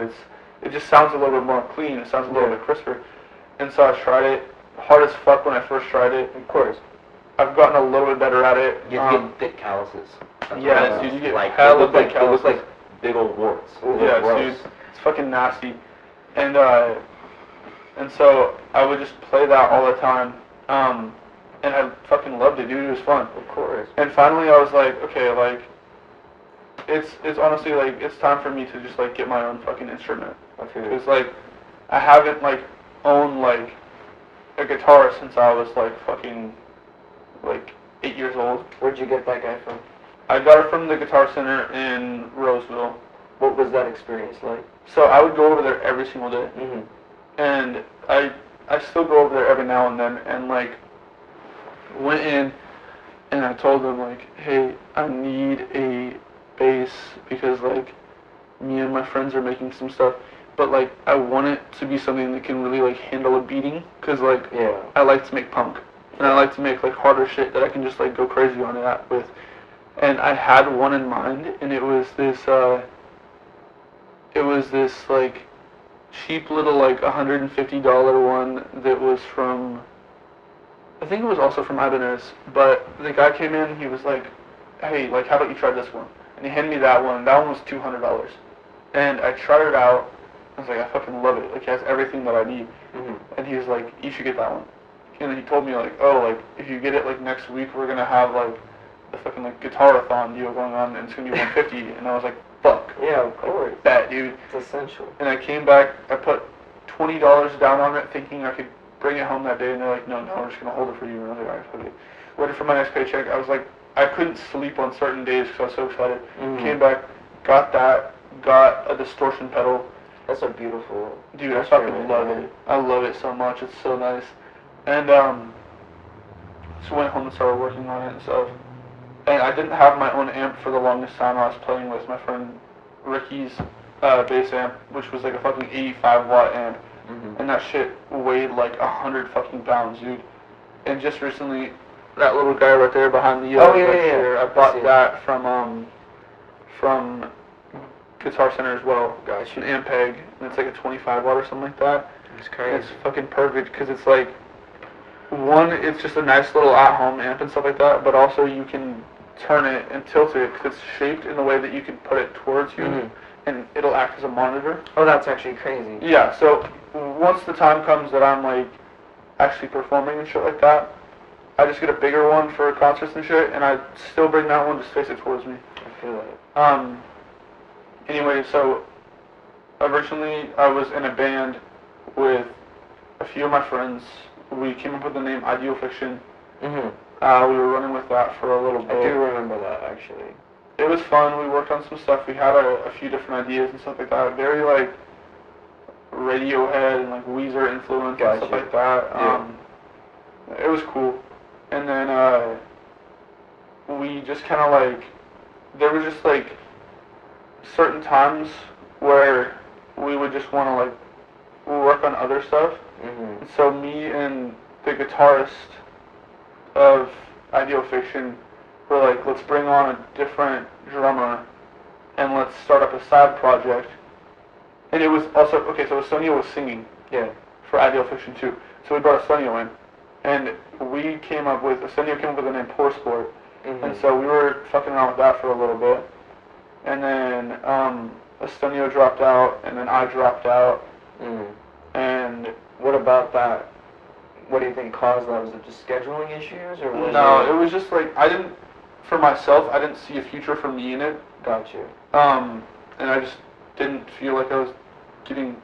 [SPEAKER 1] it just sounds a little bit more clean. It sounds a little bit crisper. And so I tried it. Hard as fuck when I first tried it. Of course. I've gotten a little bit better at it.
[SPEAKER 3] You get thick calluses.
[SPEAKER 1] Yeah, dude, you get
[SPEAKER 3] like
[SPEAKER 1] hella big calluses.
[SPEAKER 3] It looks like big old warts.
[SPEAKER 1] Yeah, dude, it's fucking nasty. And so I would just play that all the time. And I fucking loved it, dude. It was fun.
[SPEAKER 2] Of course.
[SPEAKER 1] And finally I was like, okay, like, it's honestly like, it's time for me to just like get my own fucking instrument. Because like, I haven't like owned like a guitar since I was like fucking like 8 years old.
[SPEAKER 2] Where'd you get that guy from?
[SPEAKER 1] I got it from the Guitar Center in Roseville.
[SPEAKER 2] What was that experience like?
[SPEAKER 1] So I would go over there every single day. And I still go over there every now and then, and like went in and I told them like, hey, I need a bass because like me and my friends are making some stuff, but like I want it to be something that can really like handle a beating, because like I like to make punk and I like to make like harder shit that I can just like go crazy on that with. And I had one in mind, and it was this like cheap little like $150 one that was from, I think it was also from Ibanez, but the guy came in, he was like, hey, like how about you try this one? And he handed me that one. That one was $200. And I tried it out. I was like, I fucking love it. Like it has everything that I need. And he was like, you should get that one. And then he told me like, oh, like if you get it like next week, we're gonna have like a fucking like guitar-a-thon deal going on, and it's gonna be $150. And I was like, fuck.
[SPEAKER 2] Yeah, of course.
[SPEAKER 1] Like, that, dude.
[SPEAKER 2] It's essential.
[SPEAKER 1] And I came back. I put $20 down on it, thinking I could bring it home that day. And they're like, no, we're just gonna hold it for you. And I was like, alright, fuck it. Waited for my next paycheck. I was like, I couldn't sleep on certain days because I was so excited. Came back, got that, got a distortion pedal.
[SPEAKER 2] That's a beautiful.
[SPEAKER 1] Dude, I fucking love it. I love it so much. It's so nice. And so went home and started working on it and stuff. And I didn't have my own amp for the longest time. I was playing with my friend Ricky's bass amp, which was like a fucking 85 watt amp. And that shit weighed like 100 fucking pounds, dude. And just recently, that little guy right there behind the here, I bought that from Guitar Center as well. Gotcha. An amp peg, and it's like a 25 watt or something like that.
[SPEAKER 2] It's crazy.
[SPEAKER 1] And it's fucking perfect because it's like, one, it's just a nice little at-home amp and stuff like that, but also you can turn it and tilt it because it's shaped in the way that you can put it towards you, and it'll act as a monitor.
[SPEAKER 2] Oh, that's actually crazy.
[SPEAKER 1] Yeah, so once the time comes that I'm like actually performing and shit like that, I just get a bigger one for concerts and shit, and I still bring that one, just face it towards me.
[SPEAKER 2] I feel it.
[SPEAKER 1] Anyway, so originally I was in a band with a few of my friends. We came up with the name Ideal Fiction. We were running with that for a little bit.
[SPEAKER 2] I do remember that, actually.
[SPEAKER 1] It was fun. We worked on some stuff. We had a few different ideas and stuff like that. Very like Radiohead and like Weezer influence and stuff like that. It was cool. And then we just kind of like, there were just like certain times where we would just want to like work on other stuff. And so me and the guitarist of Ideal Fiction were like, let's bring on a different drummer and let's start up a side project. And it was also, okay, so Sonia was singing.
[SPEAKER 2] Yeah.
[SPEAKER 1] for Ideal Fiction too. So we brought Arsenio in, and Arsenio came up with the name Poor Sport, and so we were fucking around with that for a little bit, and then Arsenio dropped out, and then I dropped out, and
[SPEAKER 2] what about that? What do you think caused that? Was it just scheduling issues, or was
[SPEAKER 1] no? It was just like for myself, I didn't see a future for me in it.
[SPEAKER 2] Got you.
[SPEAKER 1] And I just didn't feel like I was getting,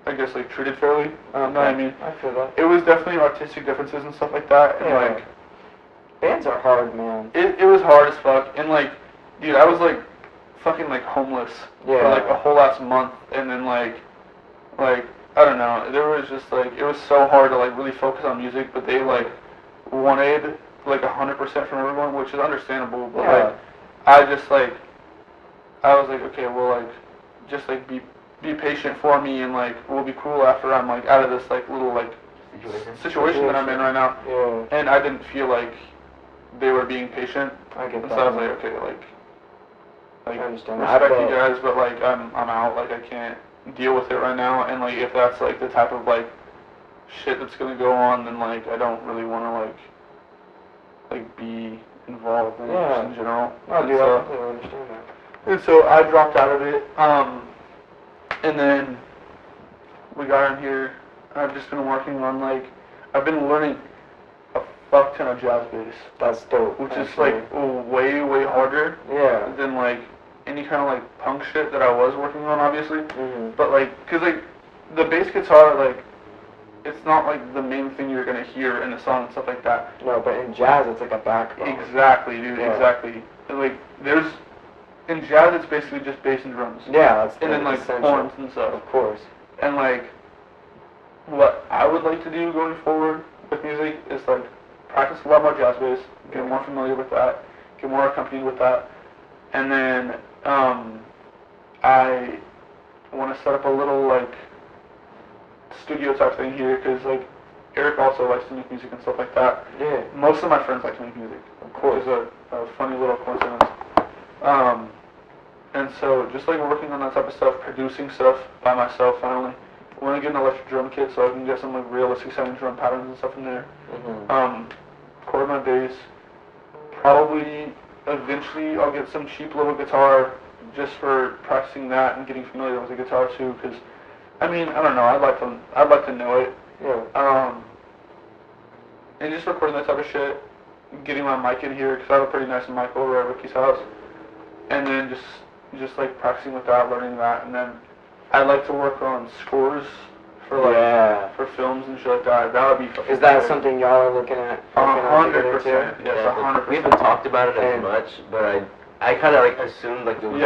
[SPEAKER 1] I guess, like treated fairly. You know what I mean?
[SPEAKER 2] I feel that.
[SPEAKER 1] It was definitely artistic differences and stuff like that, and like
[SPEAKER 2] bands are hard, man.
[SPEAKER 1] It was hard as fuck, and like, dude, I was like fucking like homeless for like a whole last month, and then like I don't know, there was just like, it was so hard to like really focus on music, but they like wanted like 100% from everyone, which is understandable, but like I just like, I was like, okay, well like, just like be patient for me, and like we'll be cool after I'm like out of this like little like situation that I'm in right now.
[SPEAKER 2] Yeah.
[SPEAKER 1] And I didn't feel like they were being patient.
[SPEAKER 2] I get that.
[SPEAKER 1] So I was like, okay, like
[SPEAKER 2] I understand.
[SPEAKER 1] Respect you guys, but like I'm out. Like I can't deal with it right now. And like if that's like the type of like shit that's gonna go on, then like I don't really want to like be involved in it just in general.
[SPEAKER 2] No, dude, I completely understand that.
[SPEAKER 1] And so I dropped out of it. And then we got in here. I've just been working on like, I've been learning a fuck ton of jazz bass.
[SPEAKER 2] That's dope.
[SPEAKER 1] Which is like way harder than like any kind of like punk shit that I was working on, obviously. But like, cause like the bass guitar, like it's not like the main thing you're gonna hear in a song and stuff like that.
[SPEAKER 2] No, but in jazz it's like a backbone.
[SPEAKER 1] Exactly, dude. Yeah. Exactly. And, like in jazz it's basically just bass and drums.
[SPEAKER 2] Yeah, that's
[SPEAKER 1] and then like horns and stuff.
[SPEAKER 2] Of course.
[SPEAKER 1] And like, what I would like to do going forward with music is like practice a lot more jazz bass, get more familiar with that, get more accompanied with that, and then I want to set up a little like studio type thing here, because like Eric also likes to make music and stuff like that.
[SPEAKER 2] Yeah.
[SPEAKER 1] Most of my friends like to make music. Of course, it's a funny little coincidence. And so just like working on that type of stuff, producing stuff by myself finally. I want to get an electric drum kit so I can get some like realistic sounding drum patterns and stuff in there. Record my bass. Probably eventually I'll get some cheap little guitar just for practicing that and getting familiar with the guitar too, because I mean, I don't know, I'd like to know it.
[SPEAKER 2] Yeah.
[SPEAKER 1] And just recording that type of shit, getting my mic in here, because I have a pretty nice mic over at Ricky's house, and then just like practicing with that, learning that, and then I'd like to work on scores for like for films and shit like that. That would be fucking.
[SPEAKER 2] Is that something y'all are looking at?
[SPEAKER 1] 100%. Yes, 100%.
[SPEAKER 3] We haven't talked about it as much, but I kind of like assumed like it was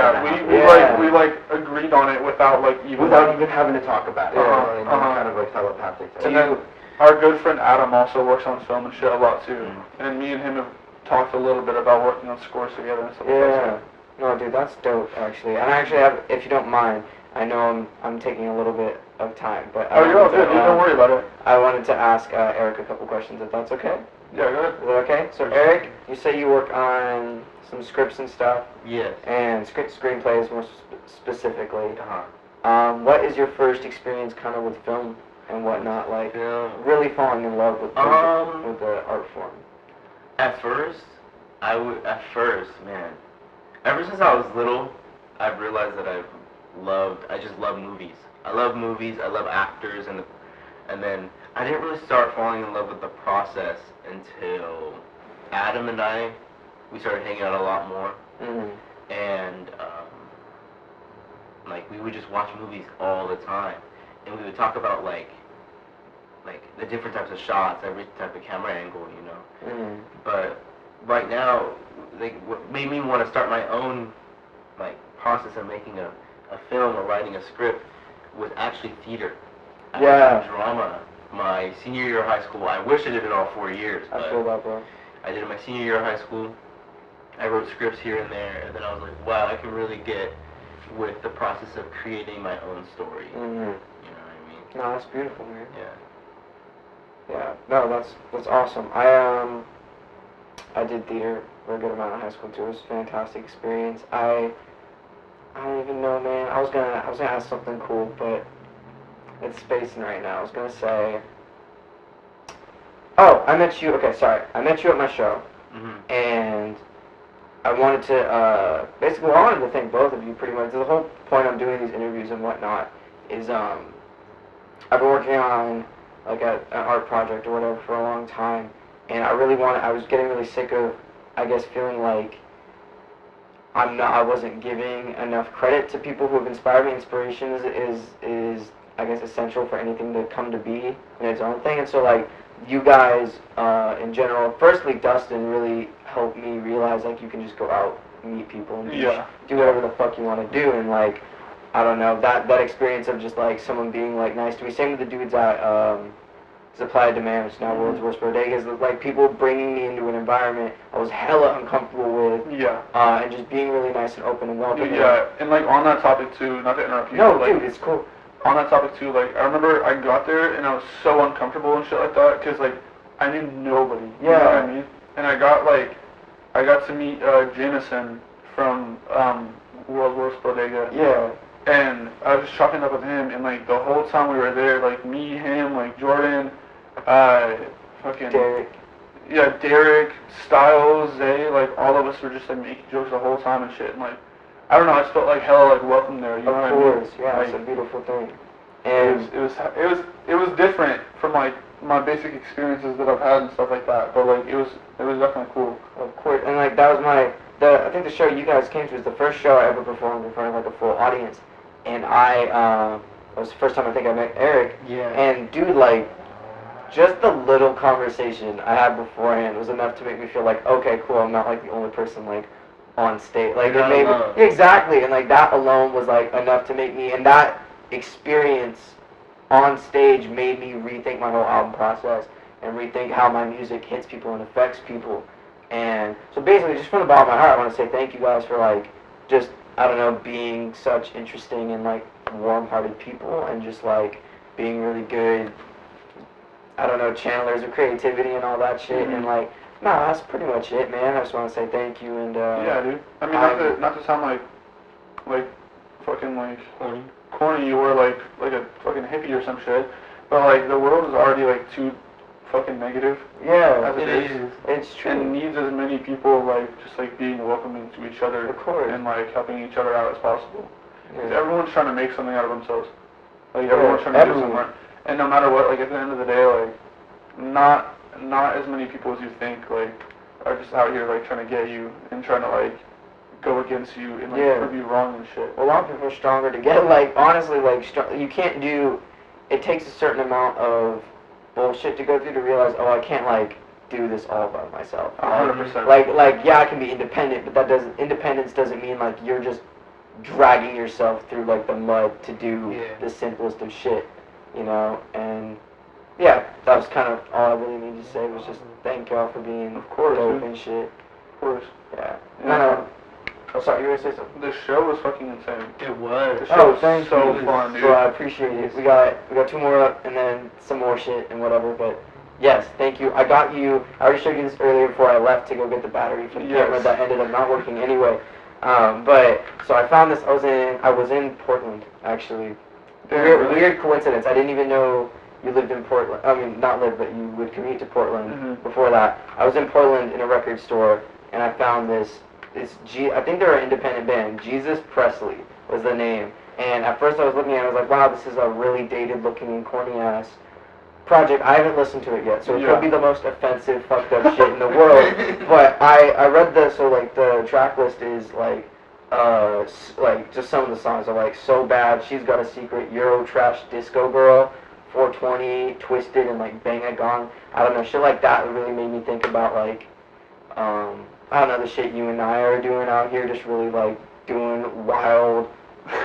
[SPEAKER 1] we like agreed on it without even
[SPEAKER 3] having to talk about it. Kind of like telepathic.
[SPEAKER 1] And then our good friend Adam also works on film and shit a lot too, and me and him have talked a little bit about working on scores together and stuff like that.
[SPEAKER 2] No, dude, that's dope actually. And I actually have, if you don't mind, I know I'm taking a little bit of time, but
[SPEAKER 1] you're all good. Don't worry about it.
[SPEAKER 2] I wanted to ask Eric a couple questions, if that's okay.
[SPEAKER 1] Yeah, go ahead.
[SPEAKER 2] Is that okay? So Eric, you say you work on some scripts and stuff.
[SPEAKER 3] Yes.
[SPEAKER 2] And screenplays more specifically. What is your first experience kind of with film and whatnot, like really falling in love with the art form?
[SPEAKER 3] At first, man. Ever since I was little, I've realized that I just love movies. I love movies, I love actors, and then I didn't really start falling in love with the process until Adam and we started hanging out a lot more. And like we would just watch movies all the time, and we would talk about like the different types of shots, every type of camera angle, you know. But right now, like what made me want to start my own like process of making a film or writing a script was actually theater. I did drama my senior year of high school. I wish I did it all 4 years.
[SPEAKER 2] I feel that, bro.
[SPEAKER 3] I did it my senior year of high school. I wrote scripts here and there, and then I was like, wow, I can really get with the process of creating my own story. You know what I mean?
[SPEAKER 2] No, that's beautiful, man.
[SPEAKER 3] Yeah.
[SPEAKER 2] No, that's awesome. I did theater for a good amount in high school too. It was a fantastic experience. I don't even know, man. I was gonna ask something cool, but It's spacing right now. I was gonna say. Oh, I met you. Okay, sorry. I met you at my show, and I wanted to basically I wanted to thank both of you pretty much. The whole point I'm doing these interviews and whatnot is I've been working on like an art project or whatever for a long time, and I was getting really sick of, I guess, feeling like I wasn't giving enough credit to people who have inspired me. Inspiration is I guess essential for anything to come to be in its own thing, and so like you guys in general, firstly Dustin really helped me realize like you can just go out, meet people, and do whatever the fuck you want to do, and like I don't know, that experience of just like someone being like nice to me. Same with the dudes at Supply Demand, which now World's Worst Bodegas, like people bringing me into an environment I was hella uncomfortable with. And just being really nice and open and welcoming.
[SPEAKER 1] And like on that topic too, not to interrupt you.
[SPEAKER 2] No,
[SPEAKER 1] but, like,
[SPEAKER 2] dude, it's cool.
[SPEAKER 1] On that topic too, like I remember I got there and I was so uncomfortable and shit like that because like I knew nobody. You know what I mean? And I got to meet Jameson from World's Worst Bodega.
[SPEAKER 2] Yeah.
[SPEAKER 1] And I was just chopping up with him, and like the whole time we were there, like me, him, like Jordan, fucking Derek, Styles, Zay, like all of us were just like making jokes the whole time and shit. And like I don't know, I just felt like hella like welcome there. You know what I mean? Of course,
[SPEAKER 2] yeah,
[SPEAKER 1] like,
[SPEAKER 2] it's a beautiful thing. And
[SPEAKER 1] it was different from like my basic experiences that I've had and stuff like that. But like it was definitely cool.
[SPEAKER 2] Of course, and like that was I think the show you guys came to was the first show I ever performed in front of like a full audience, and it was the first time I think I met Eric.
[SPEAKER 3] Yeah.
[SPEAKER 2] And dude, like, just the little conversation I had beforehand was enough to make me feel like, okay, cool, I'm not like the only person like on stage. Like it made me, exactly, and like that alone was like enough to make me, and that experience on stage made me rethink my whole album process and rethink how my music hits people and affects people. And so basically, just from the bottom of my heart, I want to say thank you guys for like just, I don't know, being such interesting and like warm-hearted people, and just like being really good, I don't know, channelers of creativity and all that shit. And like, nah, that's pretty much it, man. I just want to say thank you. And
[SPEAKER 1] yeah, dude. I mean, not to sound like fucking like corny or like a fucking hippie or some shit, but like the world is already like too fucking negative.
[SPEAKER 2] Yeah,
[SPEAKER 1] as it is.
[SPEAKER 2] It's true.
[SPEAKER 1] And needs as many people like just like being welcoming to each other.
[SPEAKER 2] Of course.
[SPEAKER 1] And like helping each other out as possible. Because everyone's trying to make something out of themselves. Like everyone's trying to do something. And no matter what, like at the end of the day, like not as many people as you think like are just out here like trying to get you and trying to like go against you and like prove you wrong and shit.
[SPEAKER 2] Well, a lot of people are stronger together. Like honestly, like you can't do. It takes a certain amount of bullshit to go through to realize, oh, I can't like do this all by myself.
[SPEAKER 1] 100%.
[SPEAKER 2] Like yeah, I can be independent, but independence doesn't mean like you're just dragging yourself through like the mud to do the simplest of shit, you know. And yeah, that was kind of all I really needed to say, was just thank y'all for being dope and shit.
[SPEAKER 1] Of course.
[SPEAKER 2] Yeah. No. Oh, sorry, you were gonna say something?
[SPEAKER 1] The show was fucking insane.
[SPEAKER 3] It was.
[SPEAKER 1] The show was so fun, dude.
[SPEAKER 2] So I appreciate it. We got 2 more up and then some more shit and whatever, but yes, thank you. I already showed you this earlier before I left to go get the battery for the camera that ended up not working anyway. But so I found this. I was in Portland actually. Weird coincidence. I didn't even know you lived in Portland. I mean, not live, but you would commute to Portland before that. I was in Portland in a record store, and I found this. I think they're an independent band. Jesus Presley was the name. And at first I was looking at it, I was like, wow, this is a really dated-looking and corny-ass project. I haven't listened to it yet, so it could be the most offensive, fucked up shit in the world. But I read so like the track list is like just some of the songs are like So Bad, She's Got a Secret, Euro Trash Disco Girl, 420, Twisted, and like Bang a Gong. I don't know, shit like that really made me think about like I don't know, the shit you and I are doing out here, just really like doing wild,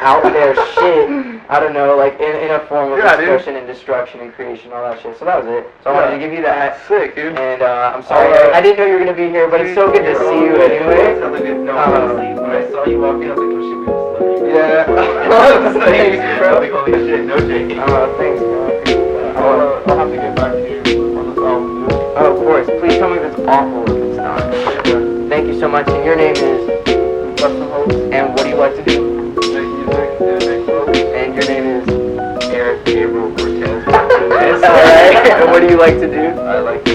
[SPEAKER 2] out there shit. I don't know, like in a form of expression and destruction and creation, all that shit. So that was it. So I wanted to give you that.
[SPEAKER 1] Sick, dude.
[SPEAKER 2] And I'm sorry, I didn't know you were gonna be here, but it's so good to see you anyway.
[SPEAKER 3] When I saw you walking, I was like, oh shit, we were celebrities.
[SPEAKER 2] Yeah. Thanks, bro.
[SPEAKER 3] Like, holy shit, Nojay.
[SPEAKER 2] Thanks, man.
[SPEAKER 1] I'll have to get back to you on this album, dude.
[SPEAKER 2] Oh, of course. Please tell me if it's awful if it's not. Thank you so much. And your name is
[SPEAKER 1] Dustin Hope.
[SPEAKER 2] And what do you like to do?
[SPEAKER 1] Make music and make clothes.
[SPEAKER 2] And your name is
[SPEAKER 3] Eric Gabriel.
[SPEAKER 2] And what do you like to do?
[SPEAKER 3] I like